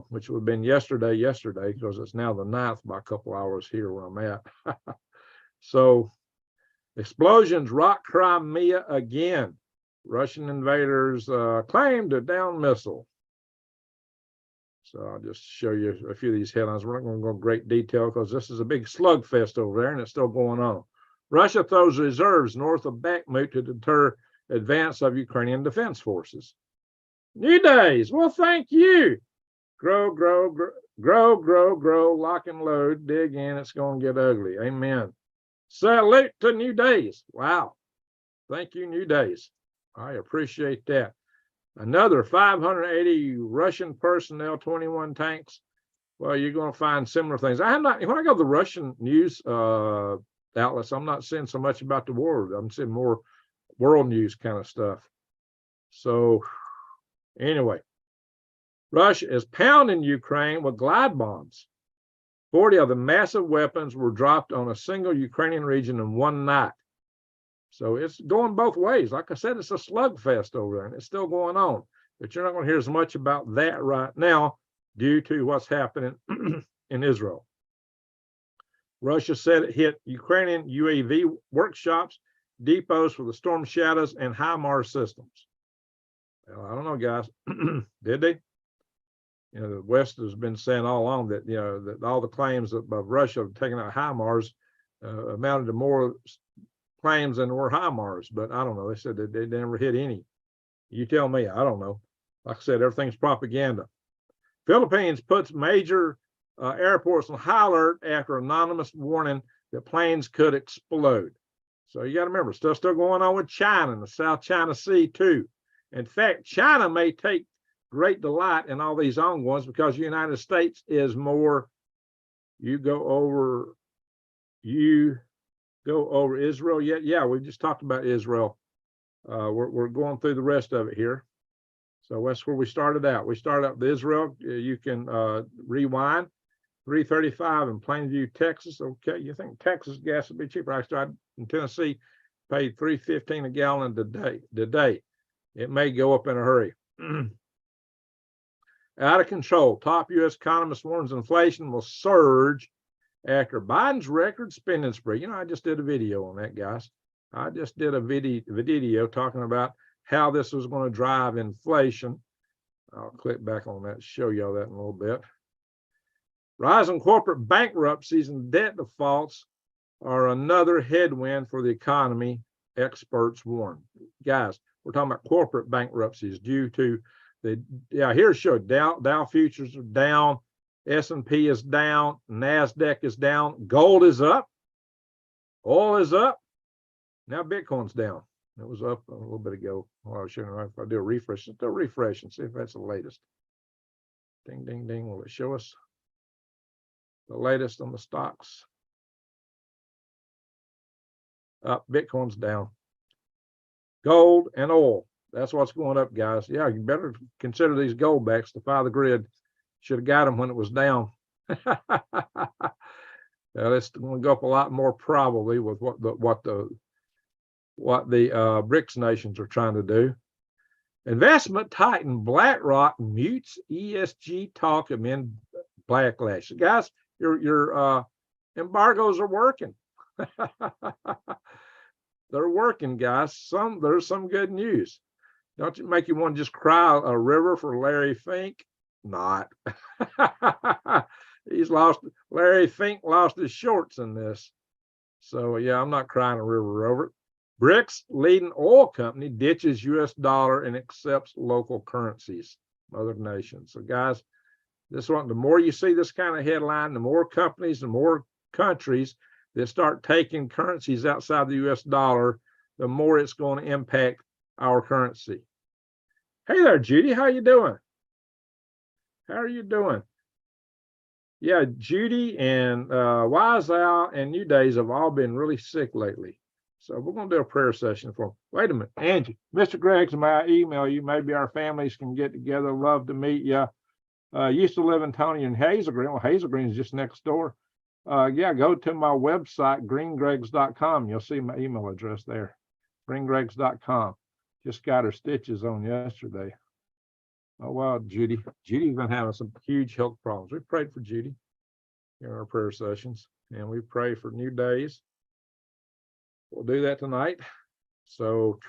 which would have been yesterday, because it's now the 9th by a couple hours here where I'm at. So explosions rock Crimea again. Russian invaders claimed a downed missile. So I'll just show you a few of these headlines. We're not going to go into great detail because this is a big slugfest over there and it's still going on. Russia throws reserves north of Bakhmut to deter advance of Ukrainian defense forces. New Days, well, thank you. Grow, lock and load, dig in, it's going to get ugly. Amen. Salute to New Days. Wow. Thank you, New Days. I appreciate that. Another 580 Russian personnel, 21 tanks. Well, you're going to find similar things. When I go to the Russian news outlets, I'm not seeing so much about the war. I'm seeing more world news kind of stuff. So anyway, Russia is pounding Ukraine with glide bombs. 40 of the massive weapons were dropped on a single Ukrainian region in one night. So it's going both ways. Like I said, it's a slugfest over there, and it's still going on. But you're not going to hear as much about that right now due to what's happening in Israel. Russia said it hit Ukrainian UAV workshops, depots for the Storm Shadows, and HIMARS systems. Well, I don't know, guys. Did they? The West has been saying all along that, that all the claims of Russia of taking out HIMARS amounted to more claims than were HIMARS, but I don't know. They said that they never hit any. You tell me. I don't know. Like I said, everything's propaganda. Philippines puts major airports on high alert after anonymous warning that planes could explode. So you got to remember, stuff's still going on with China in the South China Sea too. In fact, China may take great delight in all these ongoings because the United States is more, you go over Israel yet? Yeah, we just talked about Israel. We're going through the rest of it here. So that's where we started out. We started out with Israel. You can rewind. 335 in Plainview, Texas. Okay, you think Texas gas would be cheaper? I started in Tennessee, paid $3.15 a gallon today. It may go up in a hurry. Out of control. Top U.S. economist warns inflation will surge after Biden's record spending spree. I just did a video on that, guys. I just did a video talking about how this was going to drive inflation. I'll click back on that to show y'all that in a little bit. Rising corporate bankruptcies and debt defaults are another headwind for the economy experts warn. Guys, we're talking about corporate bankruptcies due to the, here it showed Dow futures are down, S&P is down, NASDAQ is down, gold is up, oil is up, now Bitcoin's down. It was up a little bit ago. Well, I was showing if I do a refresh, just do a refresh and see if that's the latest. Ding, ding, ding. Will it show us the latest on the stocks? Up, Bitcoin's down. Gold and oil. That's what's going up, guys. Yeah, you better consider these gold backs. Defy the grid. Should have got them when it was down. It's going to go up a lot more probably with what the BRICS nations are trying to do. Investment titan BlackRock mutes ESG talk amid backlash. Guys, your embargoes are working. They're working, guys. There's some good news. Don't you make you want to just cry a river for Larry Fink? Not. Larry Fink lost his shorts in this. So yeah, I'm not crying a river over it. BRICS leading oil company ditches US dollar and accepts local currencies, other nations. So guys, this one, the more you see this kind of headline, the more companies, the more countries that start taking currencies outside the US dollar, the more it's going to impact our currency. Hey there, Judy, how you doing? How are you doing? Yeah, Judy and Wise Al and New Days have all been really sick lately. So we're going to do a prayer session for them. Wait a minute, Angie. Mr. Greg's my email you. Maybe our families can get together. Love to meet you. Used to live in Tony and Hazel Green. Well, Hazel Green is just next door. Yeah, go to my website, greengregs.com. You'll see my email address there, greengregs.com. Just got her stitches on yesterday. Oh, wow, Judy. Judy's been having some huge health problems. We prayed for Judy in our prayer sessions, and we pray for New Days. We'll do that tonight. So,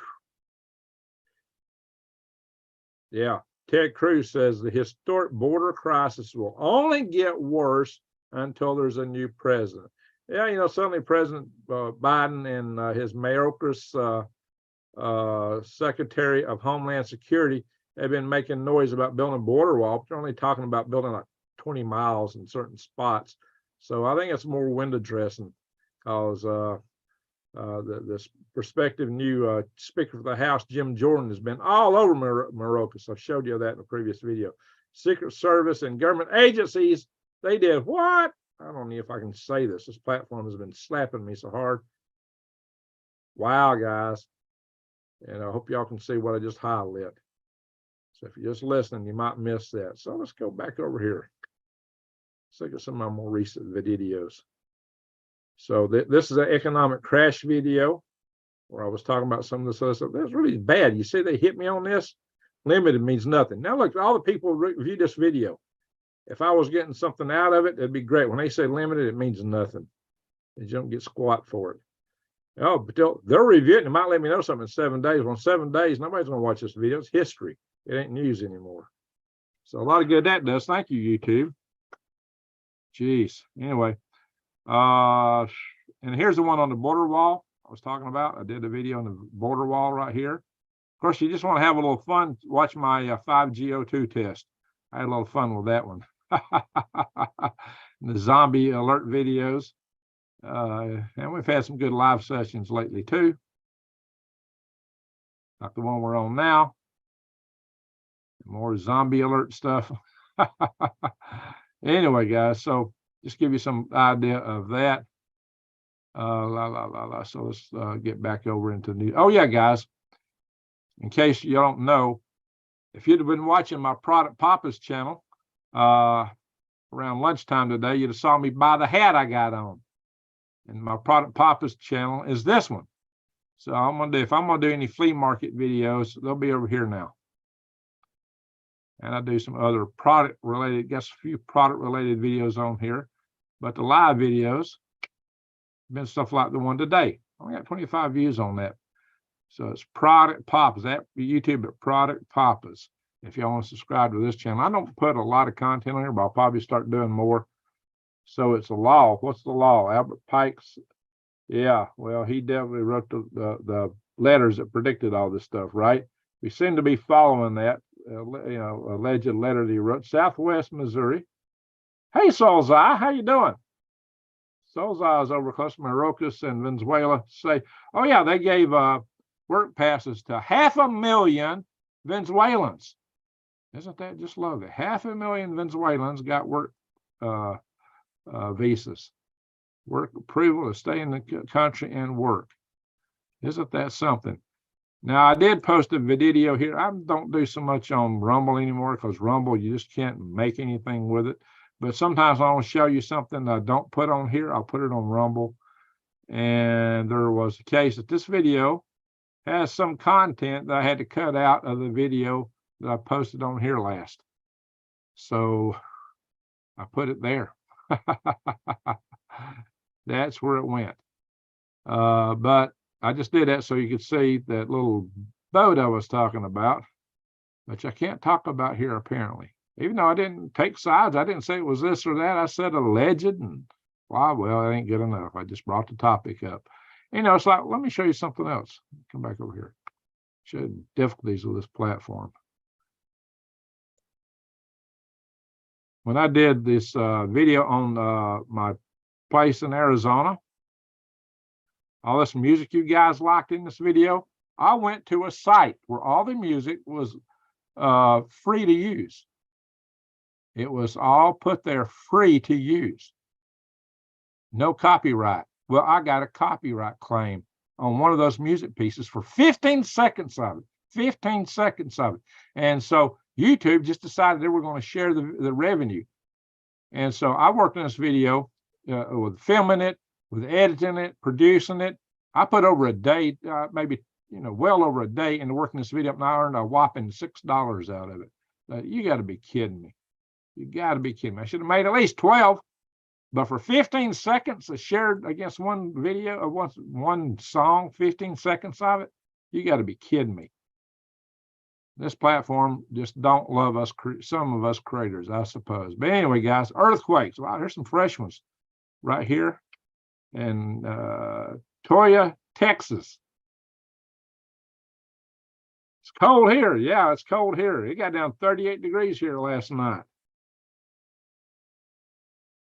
yeah, Ted Cruz says the historic border crisis will only get worse until there's a new president. Yeah, suddenly President Biden and his Mayorkas Secretary of Homeland Security have been making noise about building a border wall, but they're only talking about building like 20 miles in certain spots. So I think it's more window dressing, because this prospective new Speaker of the House, Jim Jordan, has been all over Mayorkas. I showed you that in a previous video. Secret Service and government agencies, they did what? I don't know if I can say this. This platform has been slapping me so hard. Wow, guys. And I hope y'all can see what I just highlighted. So if you're just listening, you might miss that. So let's go back over here. Let's look at some of my more recent videos. So this is an economic crash video where I was talking about some of this other stuff. That's really bad. You see they hit me on this? Limited means nothing. Now look, all the people review this video. If I was getting something out of it, it'd be great. When they say limited, it means nothing. You don't get squat for it. Oh, but they'll review it and it might let me know something in 7 days. Well, in 7 days, nobody's going to watch this video. It's history. It ain't news anymore. So a lot of good that does. Thank you, YouTube. Jeez. Anyway, and here's the one on the border wall I was talking about. I did a video on the border wall right here. Of course, you just want to have a little fun. Watch my 5GO2 test. I had a little fun with that one. The zombie alert videos. And we've had some good live sessions lately too, like the one we're on now. More zombie alert stuff. Anyway, guys, so just give you some idea of that. So let's get back over into new. Oh yeah, guys, in case you don't know, if you'd have been watching my Product Papa's channel around lunchtime today, you'd have saw me buy the hat I got on. And my Product Papa's channel is this one. So if I'm gonna do any flea market videos, they'll be over here now. And I do some other product related, got a few product related videos on here, but the live videos been stuff like the one today. I only got 25 views on that. So it's Product Papas, that YouTube at Product Papas. If y'all want to subscribe to this channel, I don't put a lot of content on here, but I'll probably start doing more. So it's a law. What's the law? Albert Pike's Yeah, well, he definitely wrote the letters that predicted all this stuff, right? We seem to be following that, alleged letter that he wrote. Southwest Missouri. Hey, Solzai, how you doing? Solzai is over close to Maracas in Venezuela. Say, oh yeah, they gave work passes to 500,000 Venezuelans. Isn't that just lovely? 500,000 Venezuelans got work visas, work approval to stay in the country and work. Isn't that something? Now, I did post a video here. I don't do so much on Rumble anymore because Rumble, you just can't make anything with it. But sometimes I want to show you something I don't put on here. I'll put it on Rumble. And there was a case that this video has some content that I had to cut out of the video that I posted on here last. So I put it there. That's where it went. But I just did that so you could see that little boat I was talking about, which I can't talk about here apparently. Even though I didn't take sides, I didn't say it was this or that. I said alleged, and well, it ain't good enough. I just brought the topic up. It's like, let me show you something else. Come back over here. Show you difficulties with this platform. When I did this video on my place in Arizona, all this music you guys liked in this video, I went to a site where all the music was free to use. It was all put there free to use. No copyright. Well, I got a copyright claim on one of those music pieces for 15 seconds of it. 15 seconds of it. And so YouTube just decided they were going to share the revenue. And so I worked on this video with filming it, with editing it, producing it. I put over a day, maybe, well over a day into working this video, and I earned a whopping $6 out of it. You got to be kidding me. You got to be kidding me. I should have made at least 12, but for 15 seconds shared against one video of one song, 15 seconds of it, you got to be kidding me. This platform just don't love us, some of us creators, I suppose. But anyway, guys, earthquakes. Wow, there's some fresh ones right here in Toya, Texas. It's cold here. Yeah, it's cold here. It got down 38 degrees here last night.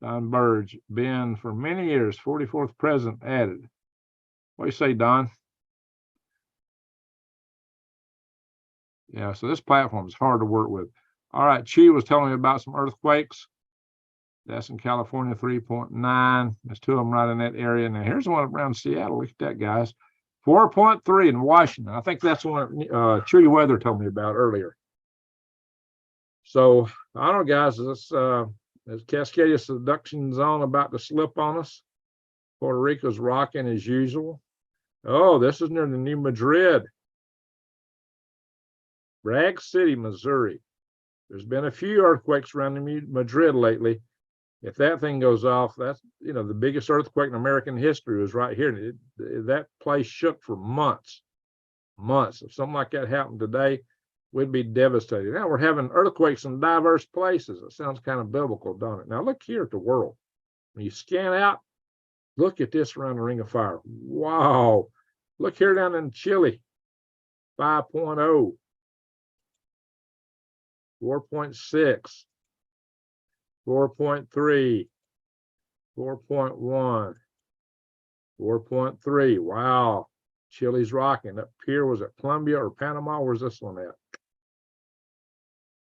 Don Burge, been for many years, 44th president added. What do you say, Don? Yeah, so this platform is hard to work with. All right, Chi was telling me about some earthquakes. That's in California, 3.9. There's two of them right in that area. Now, here's one around Seattle. Look at that, guys. 4.3 in Washington. I think that's what Chewy Weather told me about earlier. So, I don't know, guys, is Cascadia subduction zone about to slip on us? Puerto Rico's rocking as usual. Oh, this is near the New Madrid. Bragg City, Missouri. There's been a few earthquakes around Madrid lately. If that thing goes off, that's, the biggest earthquake in American history was right here. That place shook for months. If something like that happened today, we'd be devastated. Now we're having earthquakes in diverse places. It sounds kind of biblical, don't it? Now look here at the world. When you scan out, look at this around the Ring of Fire. Wow. Look here down in Chile, 5.0. 4.6, 4.3, 4.1, 4.3. Wow, Chile's rocking. Up here, was it Colombia or Panama? Where's this one at?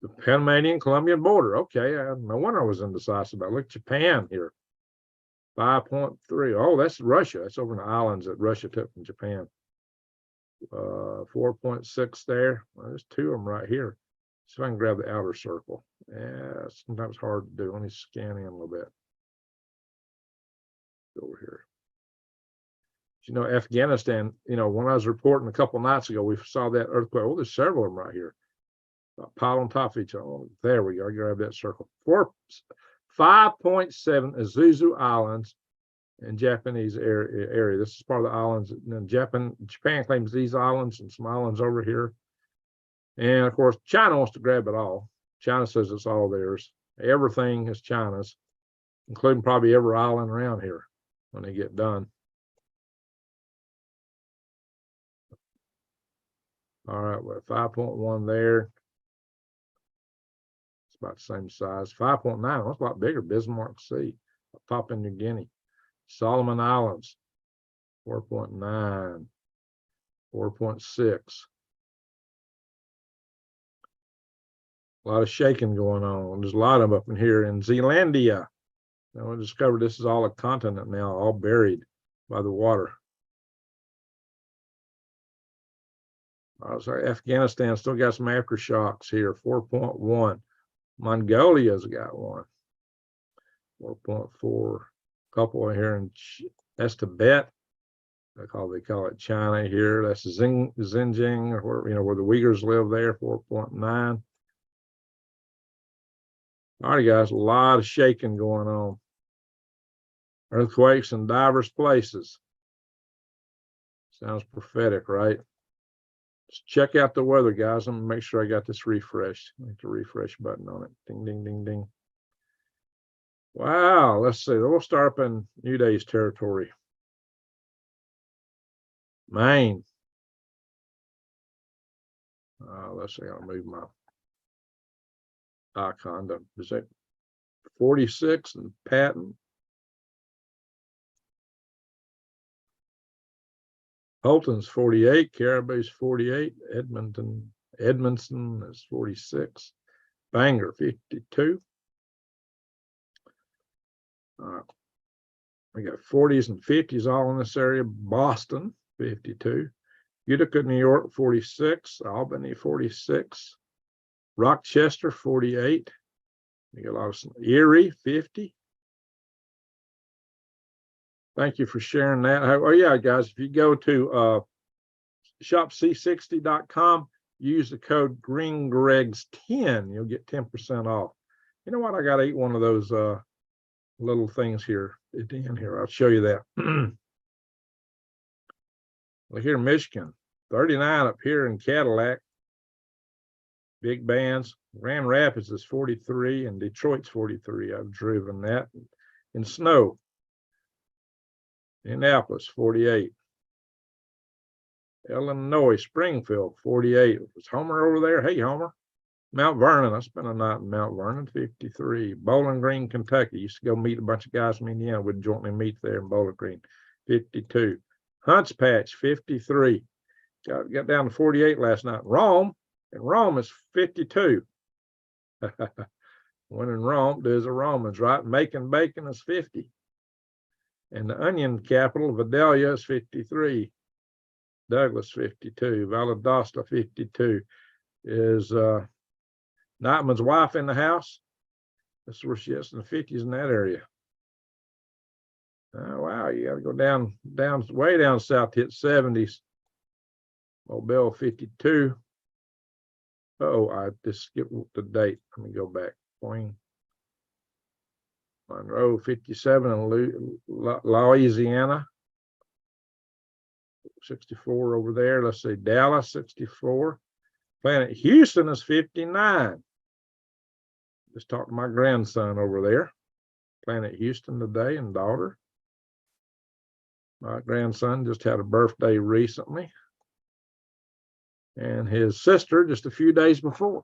The Panamanian-Colombian border. Okay, no wonder I was indecisive about it. Look, Japan here, 5.3. Oh, that's Russia. That's over in the islands that Russia took from Japan. 4.6 there. Well, there's two of them right here. See if I can grab the outer circle. Yeah, sometimes hard to do. Let me scan in a little bit. Over here. Afghanistan, when I was reporting a couple nights ago, we saw that earthquake. Oh, there's several of them right here. Pile on top of each other. Oh, there we go. I grab that circle. 5.7 Azuzu Islands in Japanese area. This is part of the islands. And Japan claims these islands and some islands over here. And of course, China wants to grab it all. China says it's all theirs. Everything is China's, including probably every island around here when they get done. All right, well, 5.1 there. It's about the same size. 5.9, that's a lot bigger. Bismarck Sea, Papua New Guinea. Solomon Islands, 4.9, 4.6. A lot of shaking going on. There's a lot of them up in here in Zealandia. Now we discovered this is all a continent now, all buried by the water. Sorry, Afghanistan still got some aftershocks here, 4.1. Mongolia's got one, 4.4. Couple here in that's Tibet. They call it China here. That's Xinjiang, or where the Uyghurs live there, 4.9. All right, guys, a lot of shaking going on. Earthquakes in diverse places. Sounds prophetic, right? Just check out the weather, guys. I'm gonna make sure I got this refreshed. Hit the refresh button on it. Ding, ding, ding, ding. Wow, let's see. We'll start up in New Day's territory. Maine. Let's see. I'll move my icon to, is that 46 and Patton? Holton's 48, Caribou's 48, Edmondson is 46, Bangor 52. We got 40s and 50s all in this area. Boston 52, Utica, New York 46, Albany 46, Rochester 48. We got a lot of Erie 50. Thank you for sharing that. Oh yeah, guys, if you go to shopc60.com, use the code GreenGregs10, you'll get 10% off. You know what? I got to eat one of those little things here at the end here. I'll show you that. Well, here in Michigan, 39 up here in Cadillac. Big bands. Grand Rapids is 43 and Detroit's 43. I've driven that. In snow. Indianapolis, 48. Illinois, Springfield, 48. Was Homer over there? Hey, Homer. Mount Vernon, I spent a night in Mount Vernon, 53. Bowling Green, Kentucky. Used to go meet a bunch of guys from Indiana. We'd jointly meet there in Bowling Green, 52. Hunts Patch, 53. Got down to 48 last night. Rome, and Rome is 52. When in Rome, there's a Romans, right? Macon Bacon is 50. And the onion capital, Vidalia, is 53. Douglas, 52. Valdosta, 52. Is Nightman's wife in the house? That's where she is in the 50s in that area. Oh, wow, you got to go down, way down south to hit 70s. Mobile, 52. Oh, I just skipped the date. Let me go back. Boing. Monroe, 57 in Louisiana. 64 over there. Let's see, Dallas, 64. Planet Houston is 59. Just talked to my grandson over there. Planet Houston today and daughter. My grandson just had a birthday recently. And his sister just a few days before.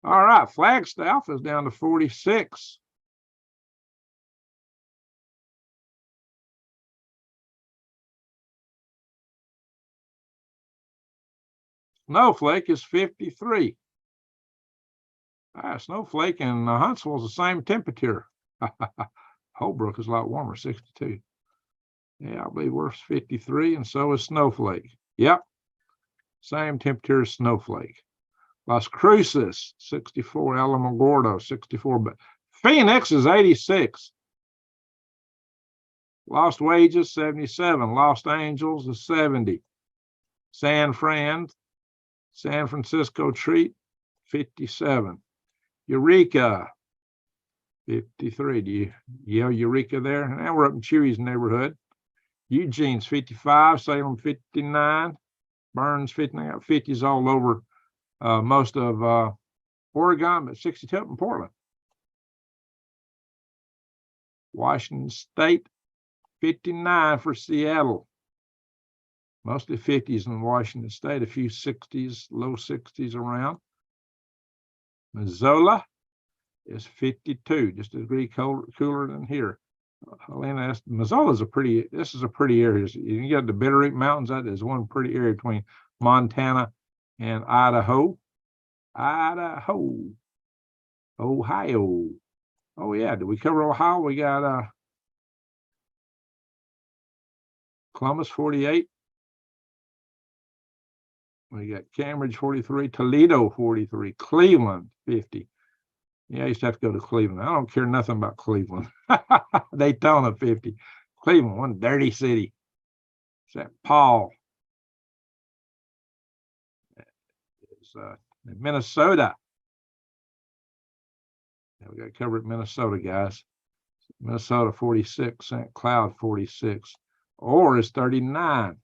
All right, Flagstaff is down to 46. Snowflake is 53. Snowflake and Huntsville is the same temperature. Holbrook is a lot warmer, 62. Yeah, I believe we're 53, and so is Snowflake. Yep, same temperature as Snowflake. Las Cruces, 64. Alamogordo, 64. But Phoenix is 86. Lost Wages, 77. Lost Angels is 70. San Francisco Treat, 57. Eureka, 53. Do you yell Eureka there? Now we're up in Chewy's neighborhood. Eugene's 55. Salem, 59. Burns, 59. 50s all over most of Oregon, but 62 up in Portland. Washington State, 59 for Seattle. Mostly 50s in Washington State, a few 60s, low 60s around. Missoula is 52, just a degree cooler than here. Helena, Missoula is this is a pretty area. You got the Bitterroot Mountains. That is one pretty area between Montana and Idaho. Ohio. Oh yeah, did we cover Ohio? We got Columbus 48. We got Cambridge 43, Toledo 43, Cleveland 50. Yeah, I used to have to go to Cleveland. I don't care nothing about Cleveland. Daytona 50. Cleveland, one dirty city. St. Paul. It's Minnesota. Yeah, we got to cover it, Minnesota, guys. Minnesota 46, St. Cloud 46. Or is 39.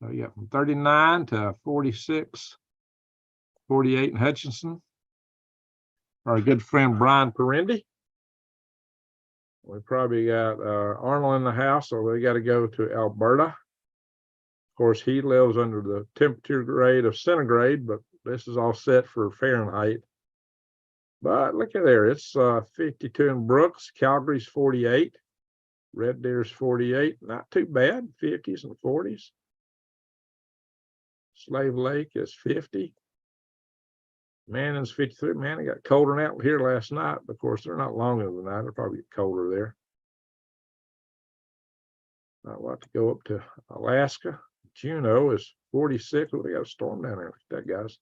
So you got from 39 to 46, 48 in Hutchinson. Our good friend Brian Perendi. We probably got Arnold in the house, so we got to go to Alberta. Of course, he lives under the temperature grade of centigrade, but this is all set for Fahrenheit. But look at there, it's 52 in Brooks. Calgary's 48. Red Deer's 48. Not too bad, 50s and 40s. Slave Lake is 50. Manning's 53. Man, it got colder than out here last night. Of course, they're not longer than that. It'll probably get colder there. I'd like to go up to Alaska. Juneau is 46. Oh, they got a storm down there. Look at that, guys.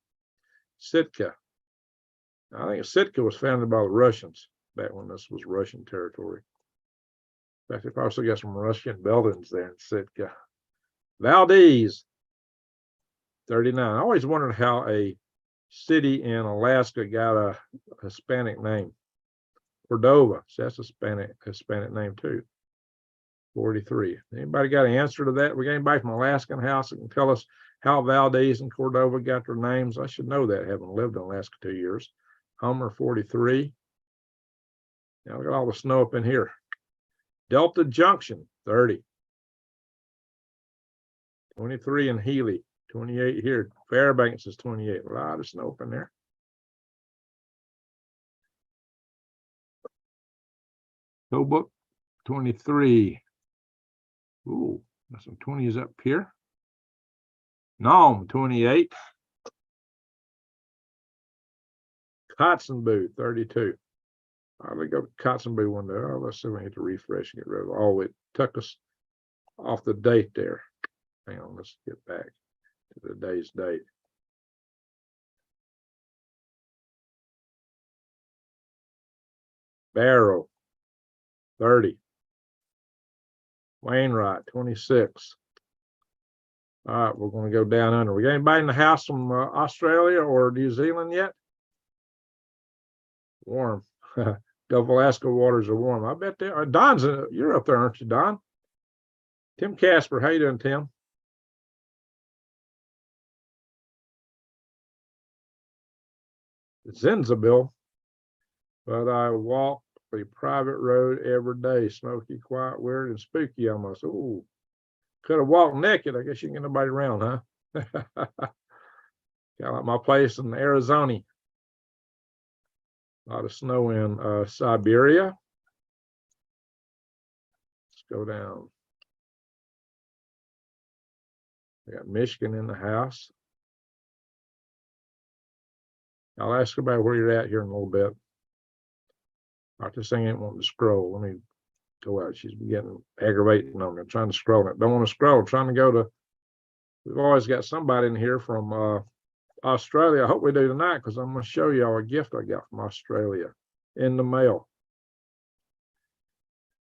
Sitka. I think Sitka was founded by the Russians back when this was Russian territory. In fact, they probably still got some Russian buildings there in Sitka. Valdez, 39. I always wondered how a city in Alaska got a Hispanic name. Cordova, so that's a Hispanic name too. 43. Anybody got an answer to that? We got anybody from Alaskan house that can tell us how Valdez and Cordova got their names? I should know that, having lived in Alaska 2 years. Homer 43. Now we got all the snow up in here. Delta Junction 30. 23 in Healy. 28 here. Fairbanks is 28. A lot of snow up in there. Tobruk 23. Ooh, got some 20s up here. Nome 28. Kotzebue 32. All right, go to Kotzebue one day. Oh, let's see if we need to refresh and get rid of it. Oh, it took us off the date there. Hang on, let's get back to today's date. Barrow 30. Wainwright 26. All right, we're going to go down under. We got anybody in the house from Australia or New Zealand yet? Warm. Gulf of Alaska waters are warm. I bet they are. Don's you're up there, aren't you, Don? Tim Casper, how you doing, Tim? Zinsabelle, but I walk a private road every day. Smoky, quiet, weird, and spooky almost. Ooh, could have walked naked. I guess you can get nobody around, huh? Kind of like my place in Arizona. A lot of snow in Siberia. Let's go down. I got Michigan in the house. I'll ask about where you're at here in a little bit. All right, this thing ain't wanting to scroll. Let me go out. She's getting aggravating on me. I'm trying to scroll it. Don't want to scroll. I'm trying to go to. We've always got somebody in here from Australia. I hope we do tonight because I'm going to show you all a gift I got from Australia in the mail.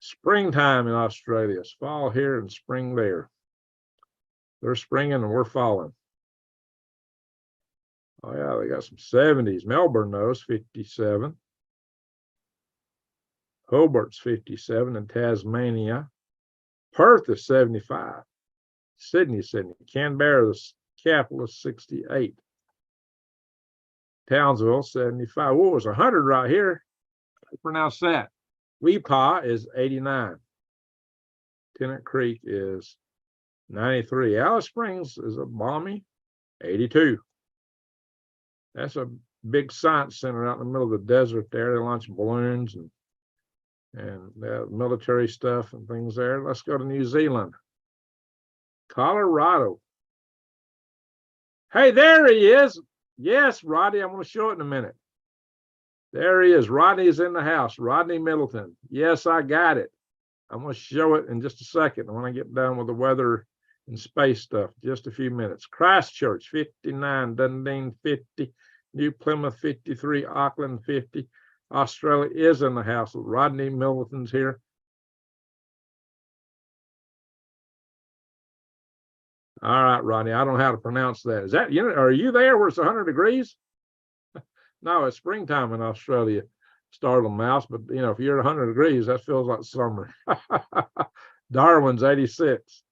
Springtime in Australia. It's fall here and spring there. They're springing and we're falling. Oh yeah, they got some 70s. Melbourne knows 57. Hobart's 57 in Tasmania. Perth is 75. Sydney, 70. Canberra, the capital, is 68. Townsville, 75. Oh, it's 100 right here. How do you pronounce that? Weepaw is 89. Tennant Creek is 93. Alice Springs is a balmy 82. That's a big science center out in the middle of the desert there. They launch balloons and military stuff and things there. Let's go to New Zealand. Colorado. Hey, there he is. Yes, Rodney, I'm going to show it in a minute. There he is. Rodney's in the house. Rodney Middleton. Yes, I got it. I'm going to show it in just a second when I get done with the weather and space stuff. Just a few minutes. Christchurch, 59. Dunedin, 50. New Plymouth, 53. Auckland, 50. Australia is in the house. Rodney Middleton's here. All right, Rodney. I don't know how to pronounce that. Is that, you know, are you there where it's 100 degrees? No, it's springtime in Australia. Startle mouse, but you know, if you're at 100 degrees, that feels like summer. Darwin's 86.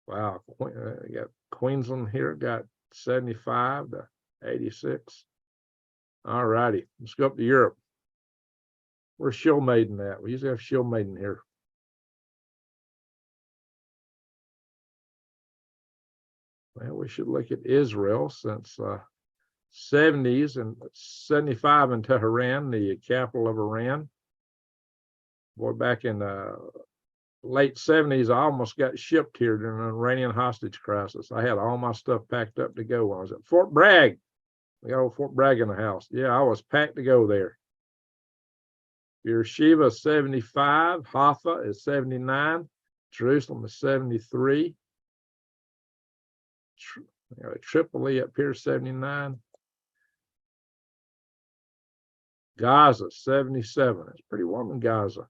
Wow, got Queensland here, got 75 to 86. All righty, let's go up to Europe. Where's Shill Maiden at? We usually have Shill Maiden here. Well, we should look at Israel since 70s and 75 in Tehran, the capital of Iran. Boy, back in the late 70s, I almost got shipped here during an Iranian hostage crisis. I had all my stuff packed up to go when I was at Fort Bragg. We got old Fort Bragg in the house. Yeah, I was packed to go there. Beersheba 75, Haifa is 79, Jerusalem is 73. Tripoli up here 79. Gaza 77. It's pretty warm in Gaza.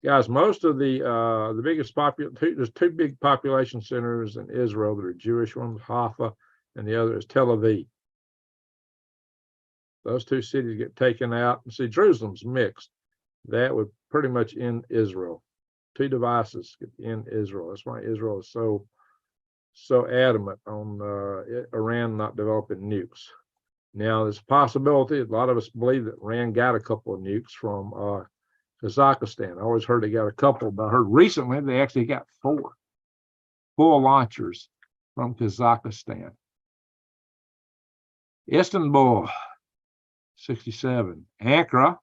Guys, most of the biggest there's two big population centers in Israel that are Jewish ones, Haifa, and the other is Tel Aviv. Those two cities get taken out. And see, Jerusalem's mixed. That would pretty much end Israel. Two devices could end Israel. That's why Israel is so adamant on Iran not developing nukes. Now, there's a possibility, a lot of us believe that Iran got a couple of nukes from Kazakhstan. I always heard they got a couple, but I heard recently they actually got 4 full launchers from Kazakhstan. Istanbul, 67. Ankara,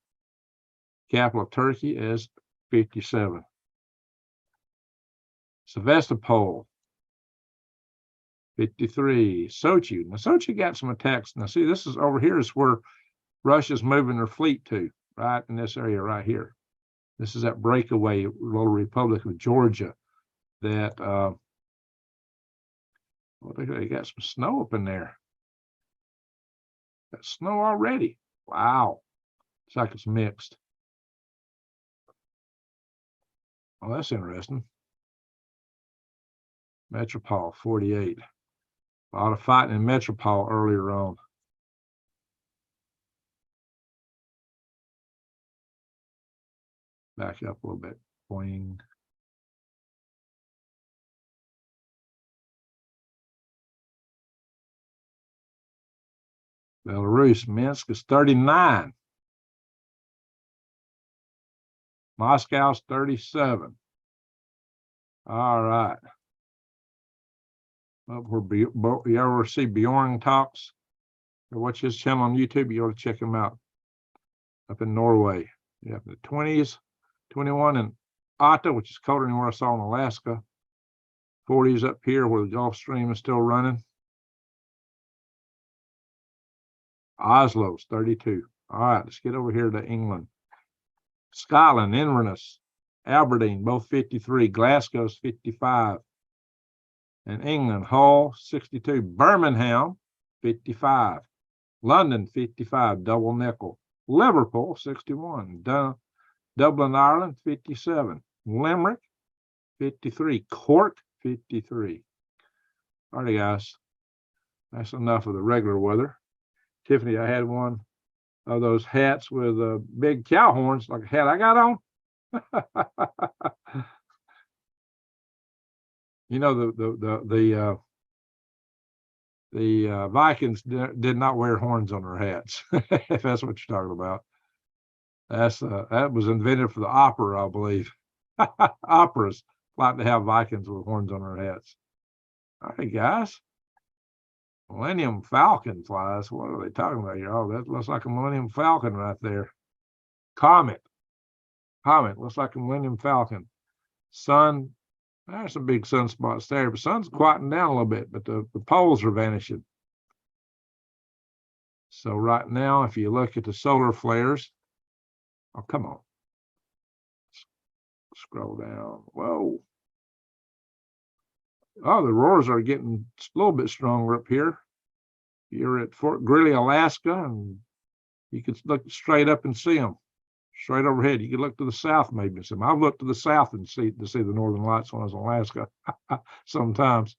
capital of Turkey, is 57. Sevastopol, 53. Sochi. Now, Sochi got some attacks. Now, see, this is over here is where Russia's moving their fleet to, right in this area right here. This is that breakaway little Republic of Georgia that, well, they got some snow up in there. Got snow already. Wow. It's like it's mixed. Oh, that's interesting. Metropole, 48. A lot of fighting in Metropole earlier on. Back up a little bit. Boing. Belarus, Minsk is 39. Moscow's 37. All right. Up where you ever see Bjorn talks, or watch his channel on YouTube, you ought to check him out. Up in Norway. Yeah, the 20s, 21 in Otta, which is colder than where I saw in Alaska. 40s up here where the Gulf Stream is still running. Oslo's 32. All right, let's get over here to England. Scotland, Inverness, Aberdeen, both 53. Glasgow's 55. And England, Hull, 62. Birmingham, 55. London, 55. Double nickel. Liverpool, 61. Dublin, Ireland, 57. Limerick, 53. Cork, 53. All right, guys. That's enough of the regular weather. Tiffany, I had one of those hats with big cow horns, like a hat I got on. You know, the Vikings did not wear horns on their hats, if that's what you're talking about. That was invented for the opera, I believe. Operas like to have Vikings with horns on their hats. All right, guys. Millennium Falcon flies. What are they talking about here? Oh, that looks like a Millennium Falcon right there. Comet. Looks like a Millennium Falcon. Sun. There's some big sunspots there, but sun's quieting down a little bit, but the poles are vanishing. So right now, if you look at the solar flares, oh, come on. Scroll down. Whoa. Oh, the auroras are getting a little bit stronger up here. You're at Fort Greely, Alaska, and you can look straight up and see them. Straight overhead. You can look to the south, maybe. I've looked to the south and see the northern lights when I was in Alaska sometimes.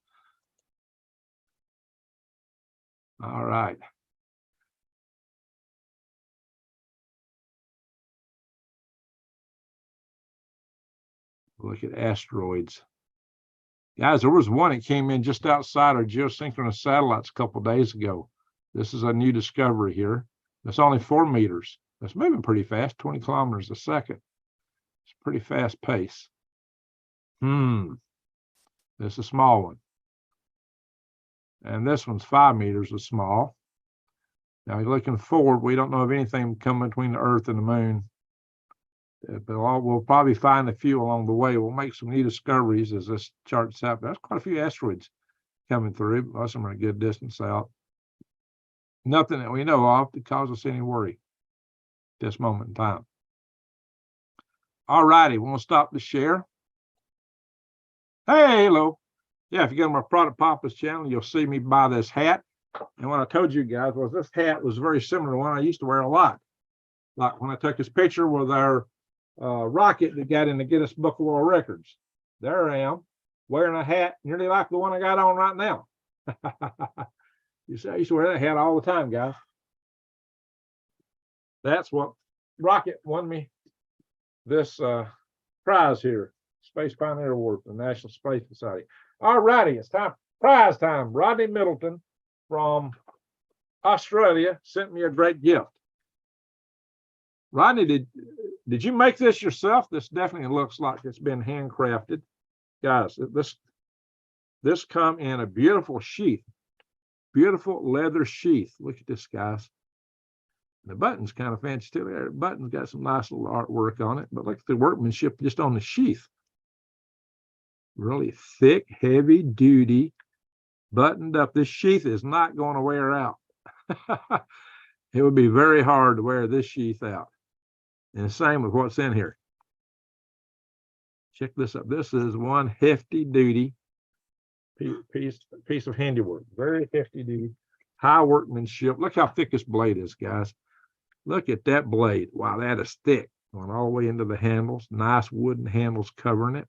All right. Look at asteroids. Guys, there was one that came in just outside our geosynchronous satellites a couple of days ago. This is a new discovery here. It's only 4 meters. It's moving pretty fast, 20 kilometers a second. It's a pretty fast pace. This is a small one. And this one's 5 meters is small. Now, looking forward, we don't know of anything coming between the Earth and the moon. But we'll probably find a few along the way. We'll make some new discoveries as this charts out. There's quite a few asteroids coming through. Most of them are a good distance out. Nothing that we know of to cause us any worry at this moment in time. All righty, we'll stop the share. Hey, hello. Yeah, if you go to my Product Papa's channel, you'll see me buy this hat. And what I told you guys was this hat was very similar to one I used to wear a lot. Like when I took this picture with our rocket that got in the Guinness Book of World Records. There I am, wearing a hat nearly like the one I got on right now. You see, I used to wear that hat all the time, guys. That's what Rocket won me this prize here, Space Pioneer Award from the National Space Society. All righty, it's time, prize time. Rodney Middleton from Australia sent me a great gift. Rodney, did you make this yourself? This definitely looks like it's been handcrafted. Guys, this come in a beautiful sheath, beautiful leather sheath. Look at this, guys. The button's kind of fancy too. The button's got some nice little artwork on it, but look at the workmanship just on the sheath. Really thick, heavy duty, buttoned up. This sheath is not going to wear out. It would be very hard to wear this sheath out. And the same with what's in here. Check this out. This is one hefty duty piece of handiwork. Very hefty duty, high workmanship. Look how thick this blade is, guys. Look at that blade. Wow, that is thick. Going all the way into the handles. Nice wooden handles covering it.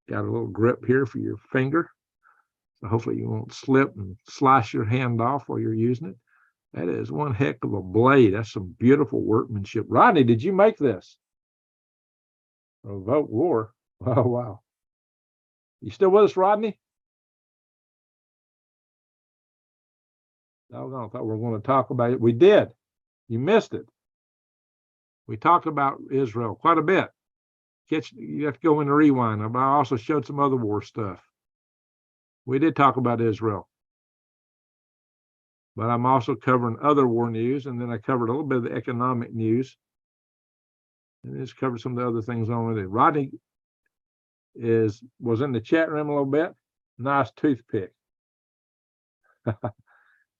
Got a little grip here for your finger. So hopefully you won't slip and slice your hand off while you're using it. That is one heck of a blade. That's some beautiful workmanship. Rodney, did you make this? Vote war. Oh, wow. You still with us, Rodney? I thought we were going to talk about it. We did. You missed it. We talked about Israel quite a bit. You have to go in the rewind. I also showed some other war stuff. We did talk about Israel. But I'm also covering other war news, and then I covered a little bit of the economic news. And just covered some of the other things on with it. Rodney was in the chat room a little bit. Nice toothpick.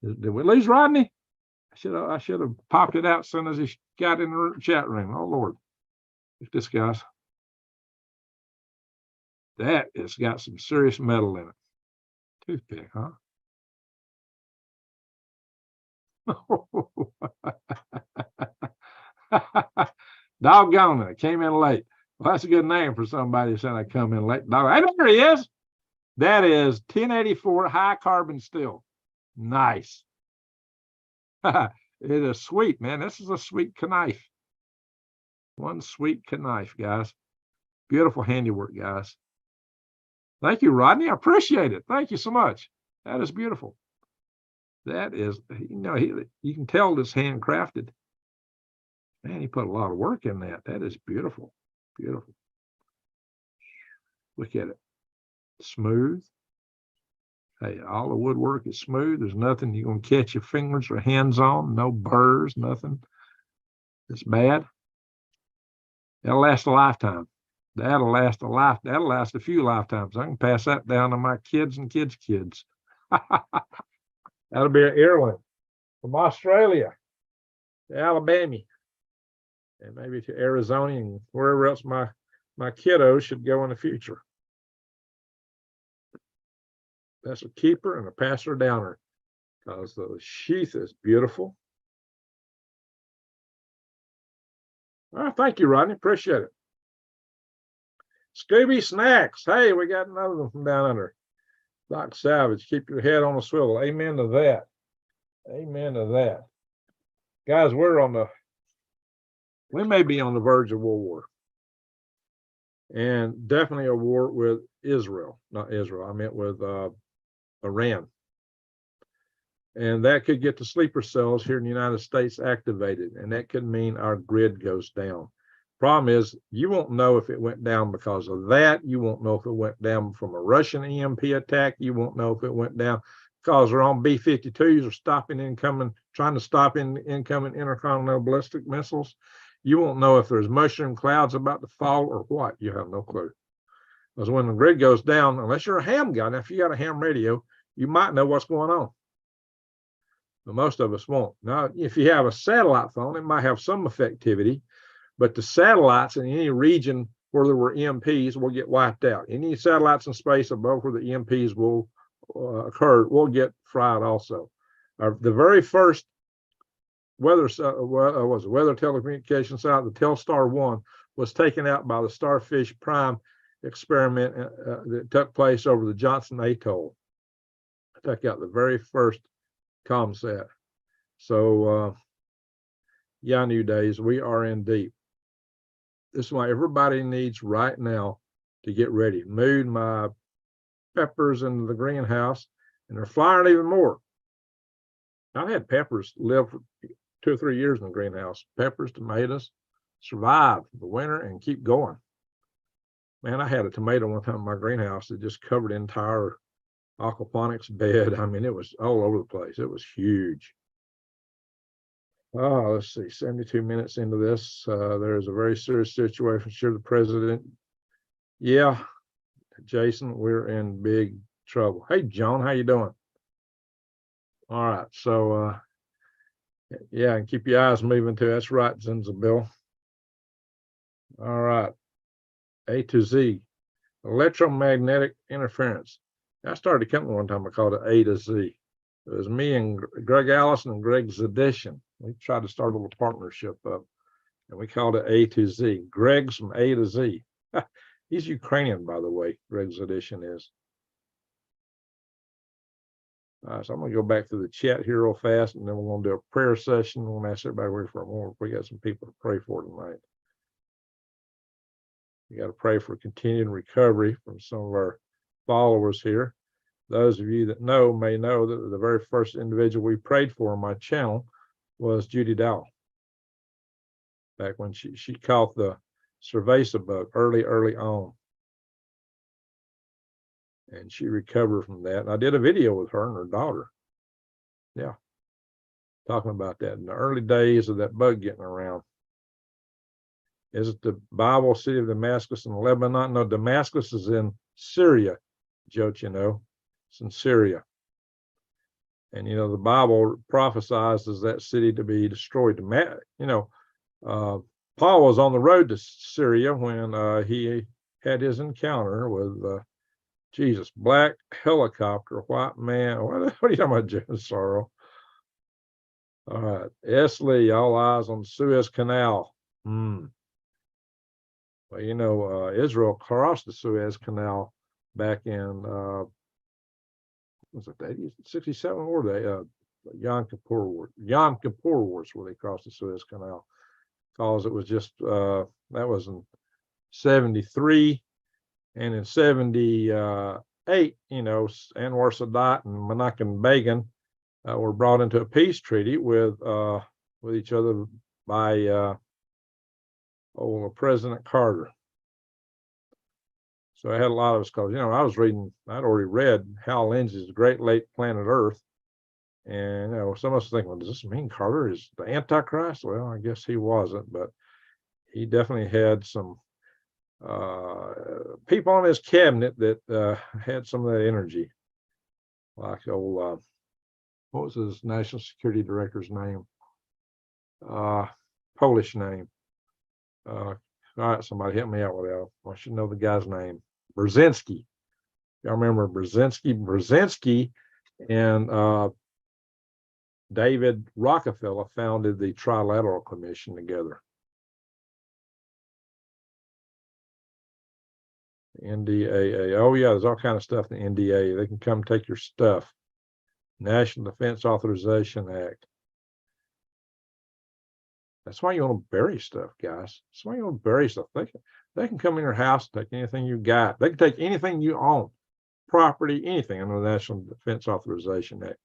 Did we lose Rodney? I should have popped it out as soon as he got in the chat room. Oh Lord. Look at this, guys. That has got some serious metal in it. Toothpick, huh? Doggone it, I came in late. Well, that's a good name for somebody who said I come in late. Hey, there he is. That is 1084 high carbon steel. Nice. It is sweet, man. This is a sweet knife. One sweet knife, guys. Beautiful handiwork, guys. Thank you, Rodney. I appreciate it. Thank you so much. That is beautiful. That is, you can tell this handcrafted. Man, he put a lot of work in that. That is beautiful. Beautiful. Look at it. Smooth. Hey, all the woodwork is smooth. There's nothing you're going to catch your fingers or hands on. No burrs, nothing. It's bad. That'll last a lifetime. That'll last a life. That'll last a few lifetimes. I can pass that down to my kids and kids' kids. That'll be an heirloom from Australia to Alabama, and maybe to Arizona and wherever else my kiddos should go in the future. That's a keeper and a passer downer, because the sheath is beautiful. All right, thank you, Rodney. Appreciate it. Scooby Snacks. Hey, we got another one from down under. Doc Savage, keep your head on a swivel. Amen to that. Amen to that. Guys, we may be on the verge of world war. And definitely a war with Israel. Not Israel, I meant with Iran. And that could get the sleeper cells here in the United States activated, and that could mean our grid goes down. Problem is, you won't know if it went down because of that. You won't know if it went down from a Russian EMP attack. You won't know if it went down because they're on B-52s or trying to stop incoming intercontinental ballistic missiles. You won't know if there's mushroom clouds about to fall or what. You have no clue. Because when the grid goes down, unless you're a ham guy, now if you got a ham radio, you might know what's going on. But most of us won't. Now, if you have a satellite phone, it might have some effectivity, but the satellites in any region where there were EMPs will get wiped out. Any satellites in space above where the EMPs will occur will get fried also. The very first weather telecommunications satellite, the Telstar 1, was taken out by the Starfish Prime experiment that took place over the Johnson Atoll. I took out the very first ComSat. So, yeah, new days, we are in deep. This is why everybody needs right now to get ready. Moved my peppers into the greenhouse, and they're flying even more. I've had peppers live for 2 or 3 years in the greenhouse. Peppers, tomatoes, survive the winter and keep going. Man, I had a tomato one time in my greenhouse that just covered the entire aquaponics bed. I mean, it was all over the place. It was huge. Oh, let's see, 72 minutes into this. There's a very serious situation. Sure, the president. Yeah, Jason, we're in big trouble. Hey, John, how you doing? All right, so yeah, and keep your eyes moving too. That's right, Zinzabil. All right, A to Z, electromagnetic interference. I started a company one time. I called it A to Z. It was me and Greg Allison and Greg Zadishin. We tried to start a little partnership up, and we called it A to Z. Greg's from A to Z. He's Ukrainian, by the way. Greg Zadishin is. So I'm going to go back to the chat here real fast, and then we're going to do a prayer session. We're going to ask everybody to pray for more. We got some people to pray for tonight. We got to pray for continued recovery from some of our followers here. Those of you that know may know that the very first individual we prayed for on my channel was Judy Dowell. Back when she caught the cerveza bug early on. And she recovered from that. And I did a video with her and her daughter. Yeah. Talking about that in the early days of that bug getting around. Is it the Bible city of Damascus in Lebanon? No, Damascus is in Syria, Joe, you know. It's in Syria. And, you know, the Bible prophesies that city to be destroyed. You know, Paul was on the road to Syria when he had his encounter with Jesus, black helicopter, white man. What are you talking about, Jim Sorrow? All right. S. Lee, all eyes on the Suez Canal. Well, you know, Israel crossed the Suez Canal back in, was it the 67 or the Yom Kippur War? Yom Kippur Wars, where they crossed the Suez Canal. Because it was just, that was in 73. And in 78, you know, Anwar Sadat and Menachem Begin were brought into a peace treaty with each other by President Carter. So I had a lot of us because, I'd already read Hal Lindsey's The Great Late Planet Earth. And, some of us think, well, does this mean Carter is the Antichrist? Well, I guess he wasn't, but he definitely had some people on his cabinet that had some of that energy. Like old, what was his national security director's name? Polish name. All right, somebody help me out with that. I should know the guy's name. Brzezinski. Y'all remember Brzezinski? Brzezinski and David Rockefeller founded the Trilateral Commission together. NDAA. Oh yeah, there's all kind of stuff in the NDAA. They can come take your stuff. National Defense Authorization Act. That's why you want to bury stuff, guys. That's why you want to bury stuff. They can come in your house and take anything you got. They can take anything you own, property, anything under the National Defense Authorization Act.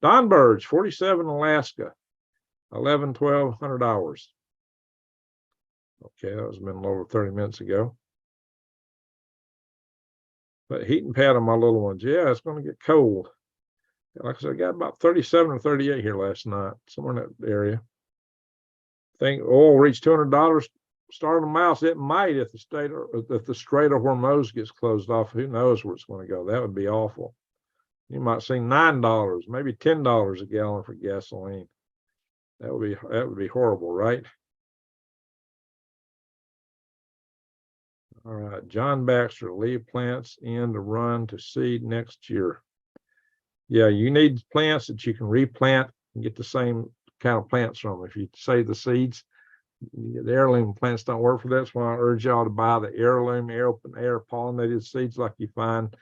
Don Burge, 47, Alaska, 1,100 hours. Okay, that was a little over 30 minutes ago. But heating pad on my little ones. Yeah, it's going to get cold. Like I said, I got about 37 or 38 here last night, somewhere in that area. I think oil reached $200 starting a mouse. It might if the Strait of Hormuz gets closed off. Who knows where it's going to go? That would be awful. You might see $9, maybe $10 a gallon for gasoline. That would be horrible, right? All right, John Baxter, leave plants in to run to seed next year. Yeah, you need plants that you can replant and get the same kind of plants from. If you save the seeds, the heirloom plants don't work for that. That's why I urge y'all to buy the heirloom open air pollinated seeds like you find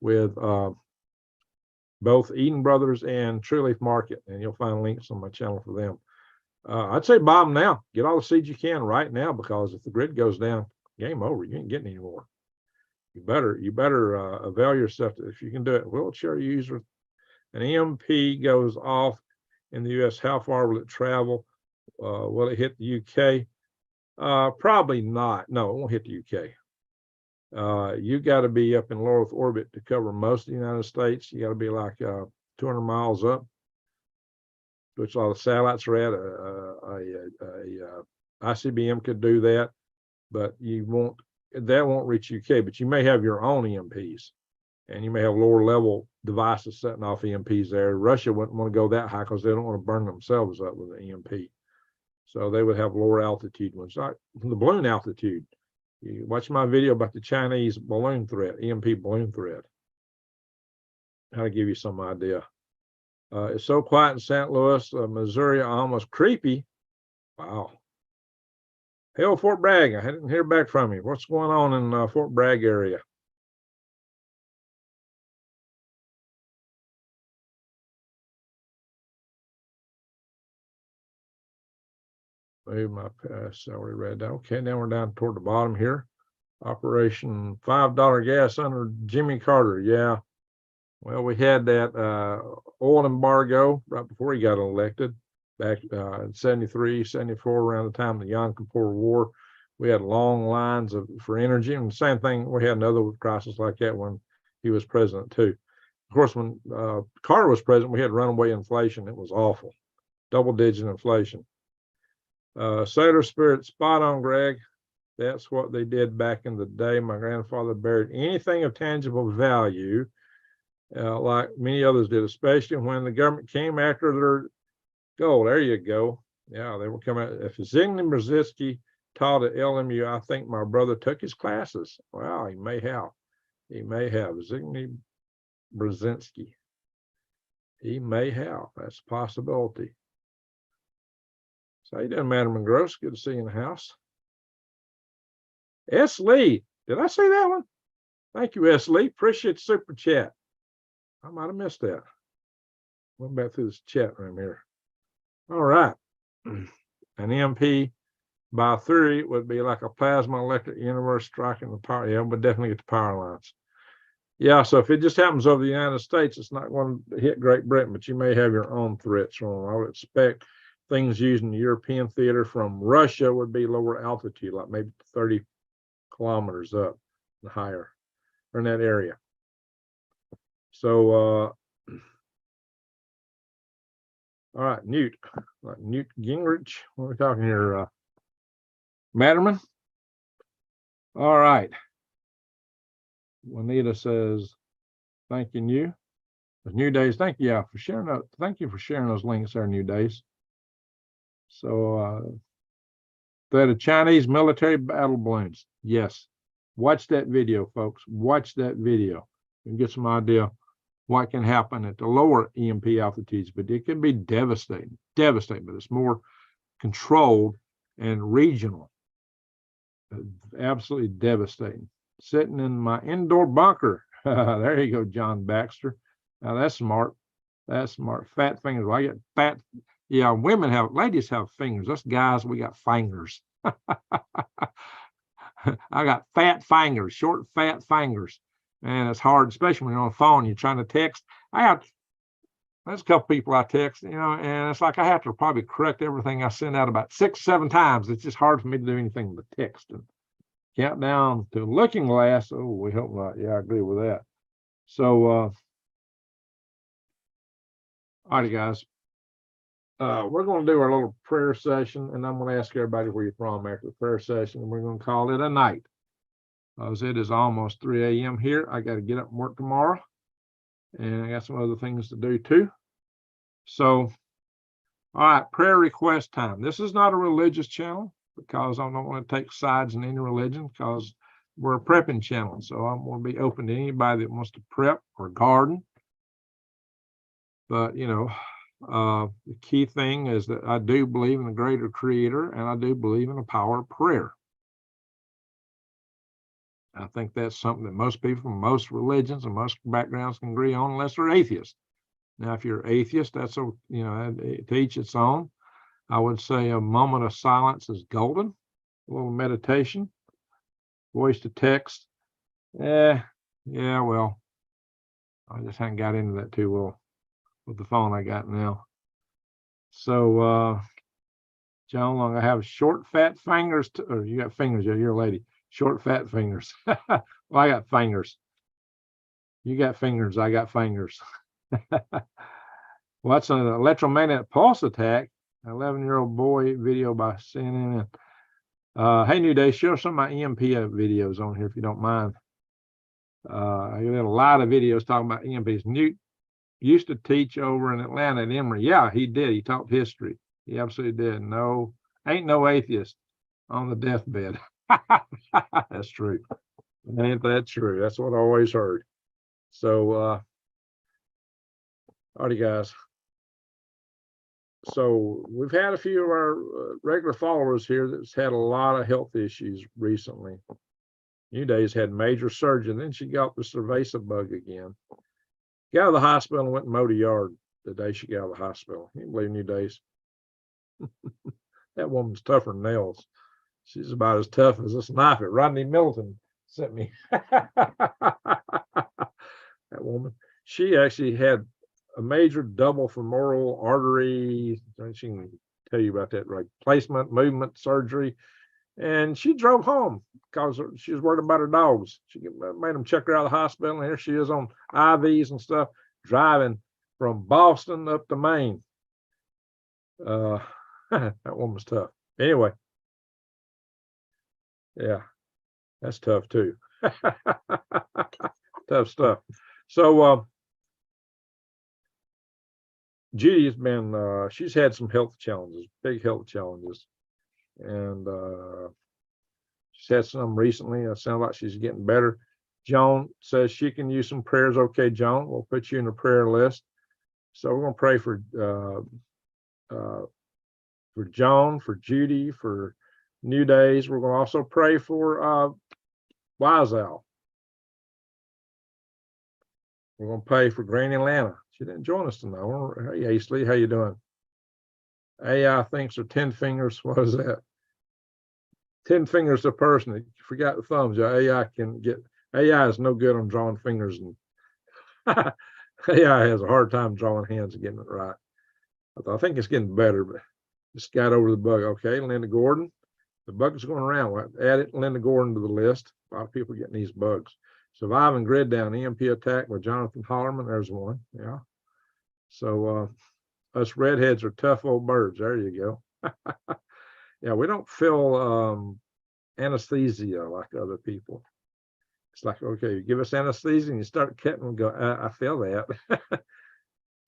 with both Eden Brothers and True Leaf Market, and you'll find links on my channel for them. I'd say buy them now. Get all the seeds you can right now, because if the grid goes down, game over. You ain't getting any more. You better avail yourself to, if you can do it. Wheelchair user, an EMP goes off in the U.S. How far will it travel? Will it hit the UK? Probably not. No, it won't hit the UK. You got to be up in low Earth orbit to cover most of the United States. You got to be like 200 miles up, which a lot of satellites are at. ICBM could do that, but that won't reach UK. But you may have your own EMPs, and you may have lower level devices setting off EMPs there. Russia wouldn't want to go that high because they don't want to burn themselves up with an EMP. So they would have lower altitude ones, like the balloon altitude. You watch my video about the Chinese balloon threat, EMP balloon threat. How to give you some idea. It's so quiet in St. Louis, Missouri, almost creepy. Wow. Hey, Fort Bragg, I didn't hear back from you. What's going on in Fort Bragg area? Maybe my past, I already read that. Okay, now we're down toward the bottom here. Operation $5 gas under Jimmy Carter. Yeah. Well, we had that oil embargo right before he got elected back in 73, 74, around the time of the Yom Kippur War. We had long lines for energy, and the same thing, we had another crisis like that when he was president too. Of course, when Carter was president, we had runaway inflation. It was awful, double-digit inflation. Sailor Spirit, spot on, Greg. That's what they did back in the day. My grandfather buried anything of tangible value, like many others did, especially when the government came after their gold. There you go. Yeah, they were coming. If Zygmunt Brzezinski taught at LMU, I think my brother took his classes. Wow, he may have. He may have. Zygmunt Brzezinski. He may have. That's a possibility. So how you doing, Madam Gross? Good to see you in the house. S. Lee. Did I say that one? Thank you, S. Lee. Appreciate the super chat. I might have missed that. Went back through this chat room here. All right. An EMP, by theory, would be like a plasma electric universe striking the power. Yeah, but definitely get the power lines. Yeah, so if it just happens over the United States, it's not going to hit Great Britain, but you may have your own threats from them. I would expect things used in the European theater from Russia would be lower altitude, like maybe 30 kilometers up and higher. or in that area. So, all right, Newt Gingrich. What are we talking here? Matterman. All right. Juanita says, thank you, New. New Days, thank you for sharing that. Thank you for sharing those links there, New Days. So they're the Chinese military battle balloons. Yes. Watch that video, folks. Watch that video and get some idea what can happen at the lower EMP altitudes, but it can be devastating, but it's more controlled and regional. Absolutely devastating. Sitting in my indoor bunker. There you go, John Baxter. Now that's smart. That's smart. Fat fingers. Well, I get fat. Yeah, ladies have fingers. Us guys, we got fingers. I got fat fingers, short, fat fingers. And it's hard, especially when you're on the phone, you're trying to text. There's a couple people I text, and it's like I have to probably correct everything I send out about 6, 7 times. It's just hard for me to do anything but text. And count down to Looking Glass. Oh, we hope not. Yeah, I agree with that. So, all righty, guys. We're going to do our little prayer session, and I'm going to ask everybody where you're from after the prayer session, and we're going to call it a night. As it is almost 3 a.m. here. I got to get up and work tomorrow, and I got some other things to do too. So, all right, prayer request time. This is not a religious channel because I don't want to take sides in any religion because we're a prepping channel. So I'm going to be open to anybody that wants to prep or garden. But, the key thing is that I do believe in a greater creator, and I do believe in the power of prayer. I think that's something that most people from most religions and most backgrounds can agree on, unless they're atheists. Now, if you're atheist, that's to each its own. I would say a moment of silence is golden. A little meditation, voice to text. Well, I just haven't got into that too well with the phone I got now. So, John Long, I have short, fat fingers. Or you got fingers? Yeah, you're a lady. Short, fat fingers. Well, I got fingers. You got fingers. I got fingers. Well, that's an electromagnetic pulse attack. 11-year-old boy video by CNN. Hey, New Day, show some of my EMP videos on here if you don't mind. I got a lot of videos talking about EMPs. Newt used to teach over in Atlanta at Emory. Yeah, he did. He taught history. He absolutely did. No, ain't no atheist on the deathbed. That's true. Ain't that true? That's what I always heard. So, all righty, guys. So we've had a few of our regular followers here that's had a lot of health issues recently. New Day's had major surgery, and then she got the cerveza bug again. Got out of the hospital and went and mowed a yard the day she got out of the hospital. You can believe New Day's. That woman's tougher than nails. She's about as tough as this knife that Rodney Milton sent me. That woman. She actually had a major double femoral artery. She can tell you about that, replacement, movement, surgery. And she drove home because she was worried about her dogs. She made them check her out of the hospital, and here she is on IVs and stuff, driving from Boston up to Maine. That woman's tough. Anyway, yeah, that's tough too. Tough stuff. So Judy's been, she's had some health challenges, big health challenges. And she's had some recently. It sounds like she's getting better. Joan says she can use some prayers. Okay, Joan, we'll put you in the prayer list. So we're going to pray for Joan, for Judy, for New Days. We're going to also pray for Wise Owl. We're going to pray for Granny Atlanta. She didn't join us tonight. Hey, Aisley, how you doing? AI thinks her 10 fingers. What is that? 10 fingers a person. You forgot the thumbs. AI is no good on drawing fingers, and AI has a hard time drawing hands and getting it right. I think it's getting better, but just got over the bug. Okay, Linda Gordon. The bug is going around. We'll add it, Linda Gordon, to the list. A lot of people getting these bugs. Surviving grid down, EMP attack by Jonathan Hollerman. There's one. Yeah. So us redheads are tough old birds. There you go. Yeah, we don't feel anesthesia like other people. It's like, okay, you give us anesthesia and you start cutting and go, I feel that.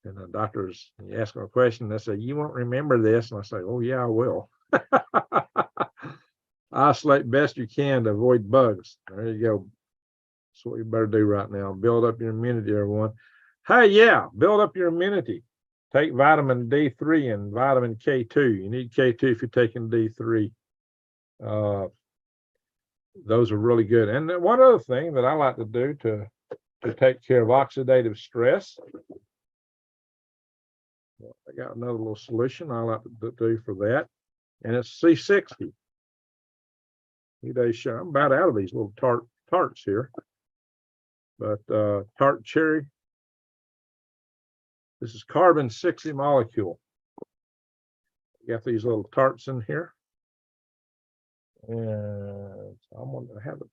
And the doctors, you ask them a question, they say, you won't remember this. And I say, oh, yeah, I will. Isolate best you can to avoid bugs. There you go. That's what you better do right now. Build up your immunity, everyone. Hey, yeah, build up your immunity. Take vitamin D3 and vitamin K2. You need K2 if you're taking D3. Those are really good. And one other thing that I like to do to take care of oxidative stress, I got another little solution I like to do for that, and it's C60. I'm about out of these little tarts here, but tart cherry. This is carbon 60 molecule. Got these little tarts in here. And I'm going to have it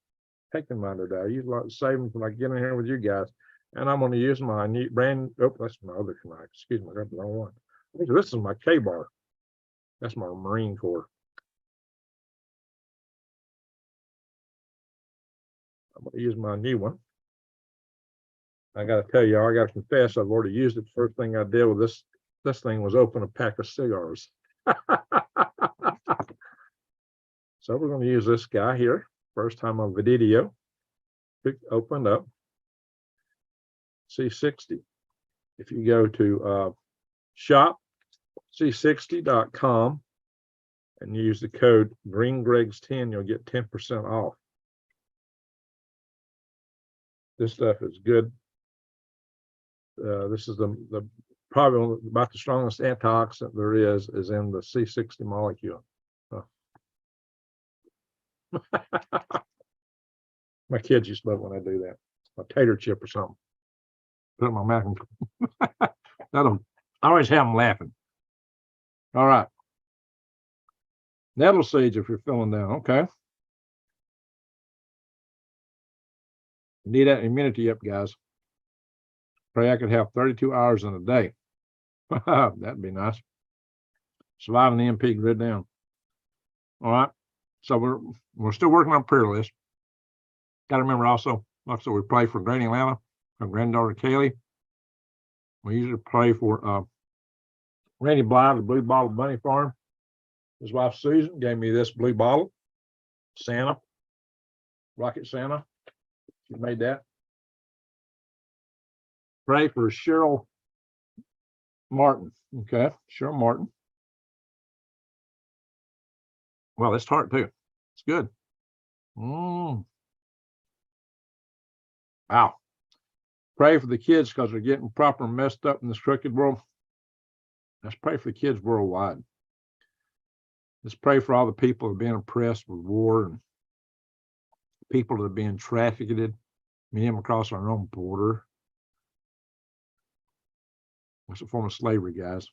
taken mine today. I usually like to save them when I get in here with you guys. And I'm going to use my new brand. Oh, that's my other knife. Excuse me, that's the wrong one. This is my K-bar. That's my Marine Corps. I'm going to use my new one. I got to tell you, I got to confess, I've already used it. The first thing I did with this thing was open a pack of cigars. So we're going to use this guy here. First time on the video. Opened up. C60. If you go to shopc60.com and use the code GreenGregs10, you'll get 10% off. This stuff is good. This is the probably about the strongest antioxidant there is in the C60 molecule. My kids used to love when I do that. A tater chip or something. Put it in my mouth. I always have them laughing. All right. Nettle seeds if you're feeling down. Okay. Need that immunity up, guys. Pray I could have 32 hours in a day. That'd be nice. Surviving the EMP grid down. All right. So we're still working on prayer list. Got to remember also we pray for Granny Lana, our granddaughter Kaylee. We usually pray for Randy Bly, the Blue Bottle Bunny Farm. His wife Susan gave me this blue bottle. Santa, Rocket Santa. She made that. Pray for Cheryl Martin. Okay, Cheryl Martin. Well, it's tart too. It's good. Wow. Pray for the kids because they're getting proper messed up in this crooked world. Let's pray for the kids worldwide. Let's pray for all the people who are being oppressed with war and people that are being trafficked, many of them across our own border. It's a form of slavery, guys.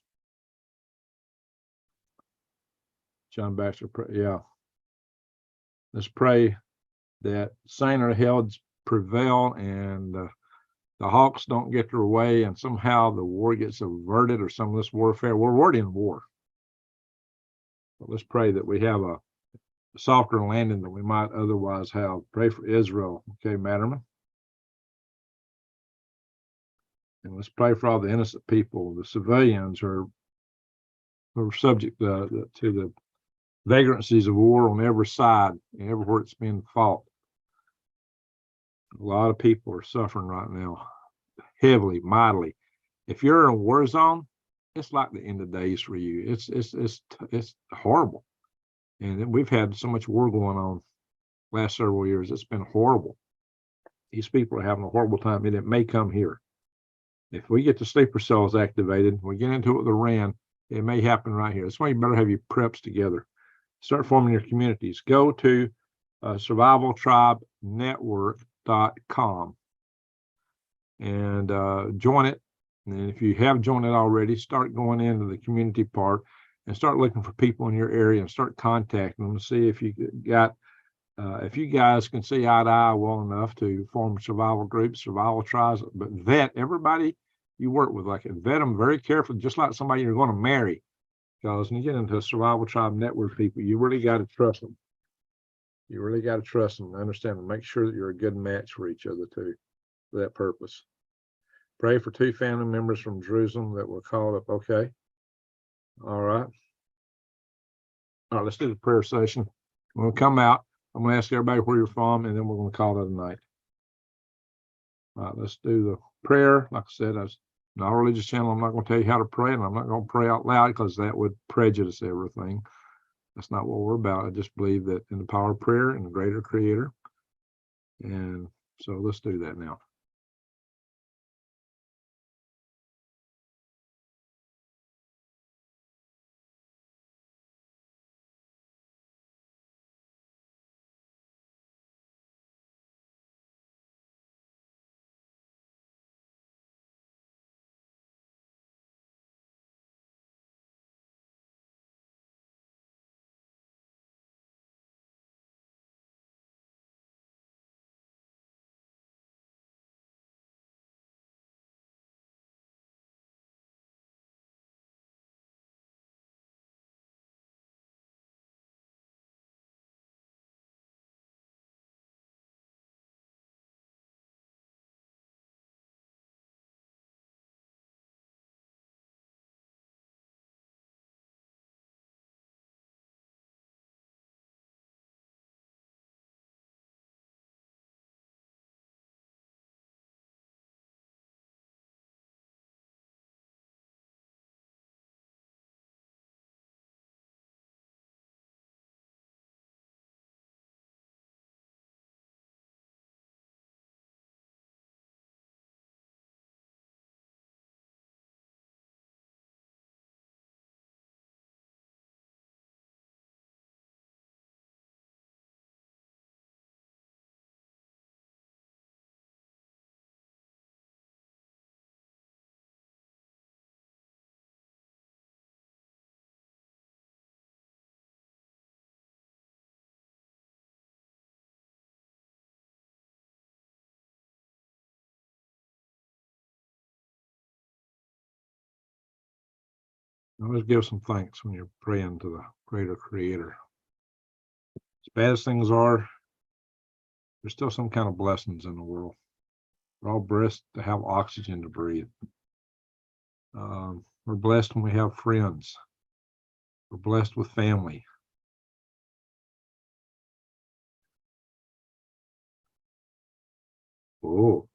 John Baxter, yeah. Let's pray that saner heads prevail and the hawks don't get their way and somehow the war gets averted or some of this warfare. We're already in war. But let's pray that we have a softer landing than we might otherwise have. Pray for Israel. Okay, Matterman. And let's pray for all the innocent people, the civilians who are subject to the vagrancies of war on every side and everywhere it's been fought. A lot of people are suffering right now, heavily, mightily. If you're in a war zone, it's like the end of days for you. It's horrible. And we've had so much war going on last several years. It's been horrible. These people are having a horrible time, and it may come here. If we get the sleeper cells activated, we get into it with Iran, it may happen right here. That's why you better have your preps together. Start forming your communities. Go to survivaltribenetwork.com and join it. And if you have joined it already, start going into the community part and start looking for people in your area and start contacting them to see if you got if you guys can see eye to eye well enough to form survival groups, survival tribes, but vet everybody you work with, like vet them very carefully, just like somebody you're going to marry. Because when you get into a survival tribe network people, you really got to trust them. You really got to trust them and understand them. Make sure that you're a good match for each other too, for that purpose. Pray for 2 family members from Jerusalem that were called up. Okay. All right. All right, let's do the prayer session. When we come out, I'm going to ask everybody where you're from, and then we're going to call it a night. All right, let's do the prayer. Like I said, I'm not a religious channel. I'm not going to tell you how to pray, and I'm not going to pray out loud because that would prejudice everything. That's not what we're about. I just believe that in the power of prayer and the greater creator. And so let's do that now. Always give some thanks when you're praying to the greater creator. As bad as things are, there's still some kind of blessings in the world. We're all blessed to have oxygen to breathe. We're blessed when we have friends. We're blessed with family. Oh,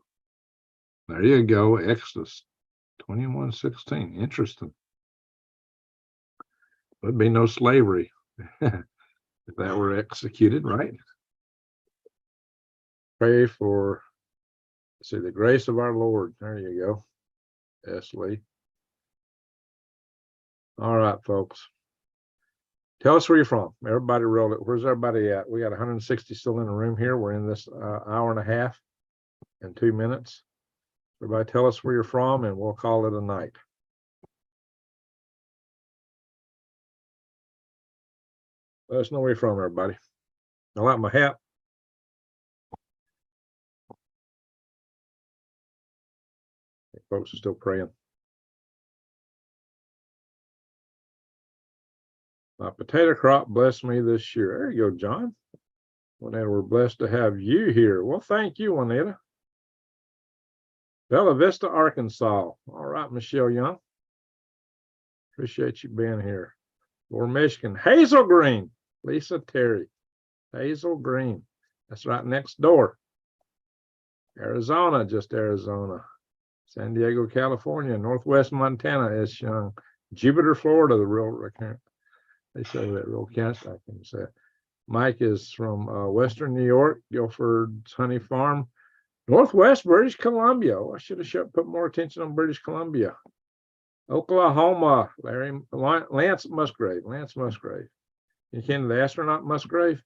there you go. Exodus 21:16. Interesting. There'd be no slavery if that were executed, right? Pray for, see, the grace of our Lord. There you go. S. Lee. All right, folks. Tell us where you're from. Everybody roll it. Where's everybody at? We got 160 still in the room here. We're in this hour and a half and 2 minutes. Everybody tell us where you're from and we'll call it a night. Let us know where you're from, everybody. I like my hat. Folks are still praying. My potato crop blessed me this year. There you go, John. Juanita, we're blessed to have you here. Well, thank you, Juanita. Bella Vista, Arkansas. All right, Michelle Young. Appreciate you being here. Lower Michigan, Hazel Green. Lisa Terry. Hazel Green. That's right next door. Arizona, just Arizona. San Diego, California. Northwest Montana, S. Young. Jupiter, Florida, the real, they say that real cast, I can say it. Mike is from Western New York, Guilford's Honey Farm. Northwest British Columbia. Oh, I should have put more attention on British Columbia. Oklahoma, Lance Musgrave. You can the astronaut Musgrave?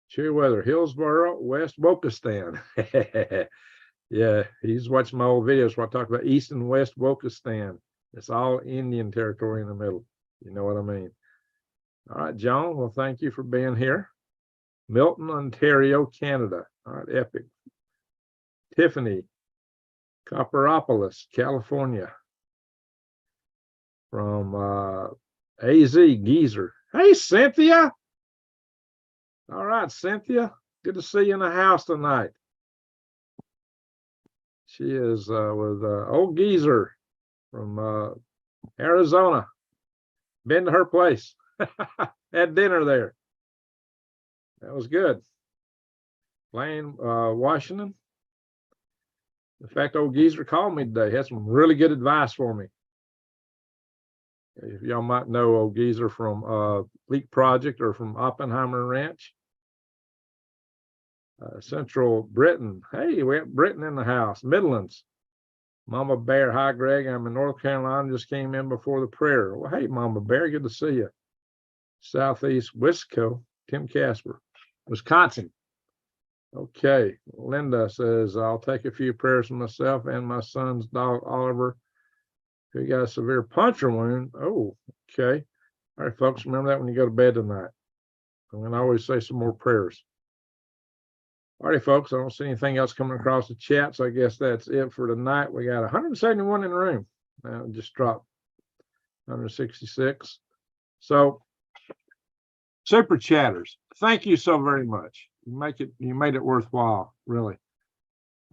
Cheery weather, Hillsboro, West Wokistan. Yeah, he's watching my old videos where I talk about East and West Wokistan. It's all Indian territory in the middle. You know what I mean? All right, John, well, thank you for being here. Milton, Ontario, Canada. All right, epic. Tiffany, Copperopolis, California. From AZ Geezer. Hey, Cynthia. All right, Cynthia. Good to see you in the house tonight. She is with old Geezer from Arizona. Been to her place. Had dinner there. That was good. Blaine, Washington. In fact, old Geezer called me today. Had some really good advice for me. If y'all might know old Geezer from Leak Project or from Oppenheimer Ranch. Central Britain. Hey, we have Britain in the house. Midlands. Mama Bear. Hi, Greg. I'm in North Carolina. Just came in before the prayer. Well, hey, Mama Bear. Good to see you. Southeast Wisco. Tim Casper. Wisconsin. Okay. Linda says, I'll take a few prayers for myself and my son's dog, Oliver, who got a severe puncture wound. Oh, okay. All right, folks. Remember that when you go to bed tonight. I'm going to always say some more prayers. All right, folks, I don't see anything else coming across the chat, so I guess that's it for tonight. We got 171 in the room. Now just dropped 166. So, super chatters, thank you so very much. You made it worthwhile, really.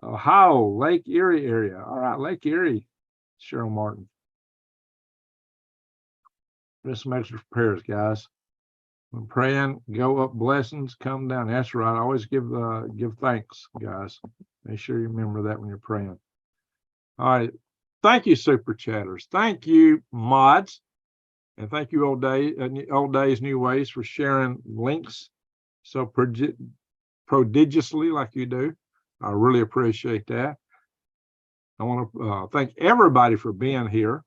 Ohio, Lake Erie area. All right, Lake Erie, Cheryl Martin. Just some extra prayers, guys. When praying, go up blessings, come down. That's right. Always give thanks, guys. Make sure you remember that when you're praying. All right. Thank you, super chatters. Thank you, mods. And thank you, old days, new ways, for sharing links so prodigiously like you do. I really appreciate that. I want to thank everybody for being here.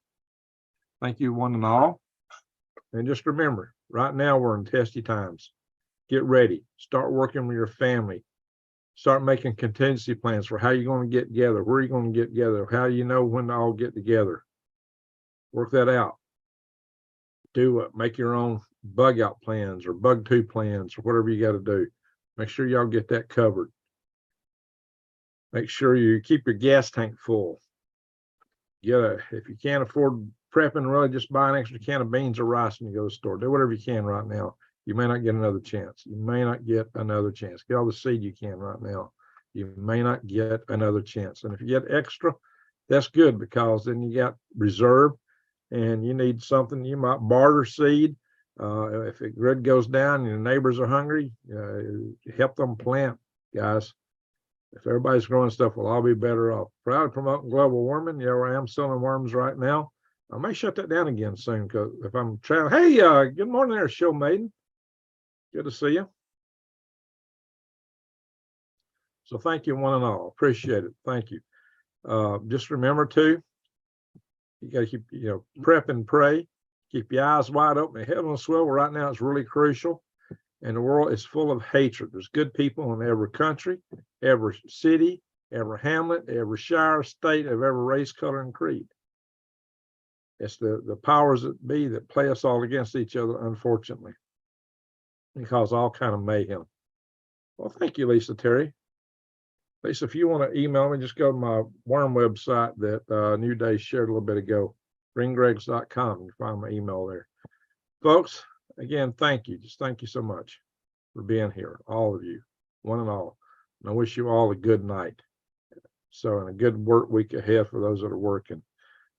Thank you, one and all. And just remember, right now we're in testy times. Get ready. Start working with your family. Start making contingency plans for how you're going to get together, where you're going to get together, how you know when to all get together. Work that out. Do it. Make your own bug out plans or bug two plans or whatever you got to do. Make sure y'all get that covered. Make sure you keep your gas tank full. If you can't afford prepping, really just buy an extra can of beans or rice when you go to the store. Do whatever you can right now. You may not get another chance. You may not get another chance. Get all the seed you can right now. You may not get another chance. And if you get extra, that's good, because then you got reserve and you need something. You might barter seed. If the grid goes down and your neighbors are hungry, help them plant, guys. If everybody's growing stuff, we'll all be better off. Proud of promoting global warming. Yeah, I am selling worms right now. I may shut that down again soon, because if I'm traveling. Hey, good morning there, Show Maiden. Good to see you. So thank you, one and all. Appreciate it. Thank you. Just remember too, you got to keep, prep and pray. Keep your eyes wide open. The heaven will swivel right now. It's really crucial. And the world is full of hatred. There's good people in every country, every city, every hamlet, every shire, state, of every race, color, and creed. It's the powers that be that play us all against each other, unfortunately, and cause all kind of mayhem. Well, thank you, Lisa Terry. Lisa, if you want to email me, just go to my worm website that New Day shared a little bit ago, ringgregs.com. You can find my email there. Folks, again, thank you. Just thank you so much for being here, all of you, one and all. And I wish you all a good night. So, and a good work week ahead for those that are working.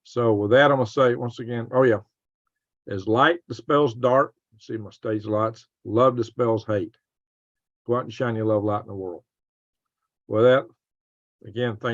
So with that, I'm going to say once again, as light dispels dark, see my stage lights, love dispels hate. Go out and shine your love light in the world. With that, again, thank you.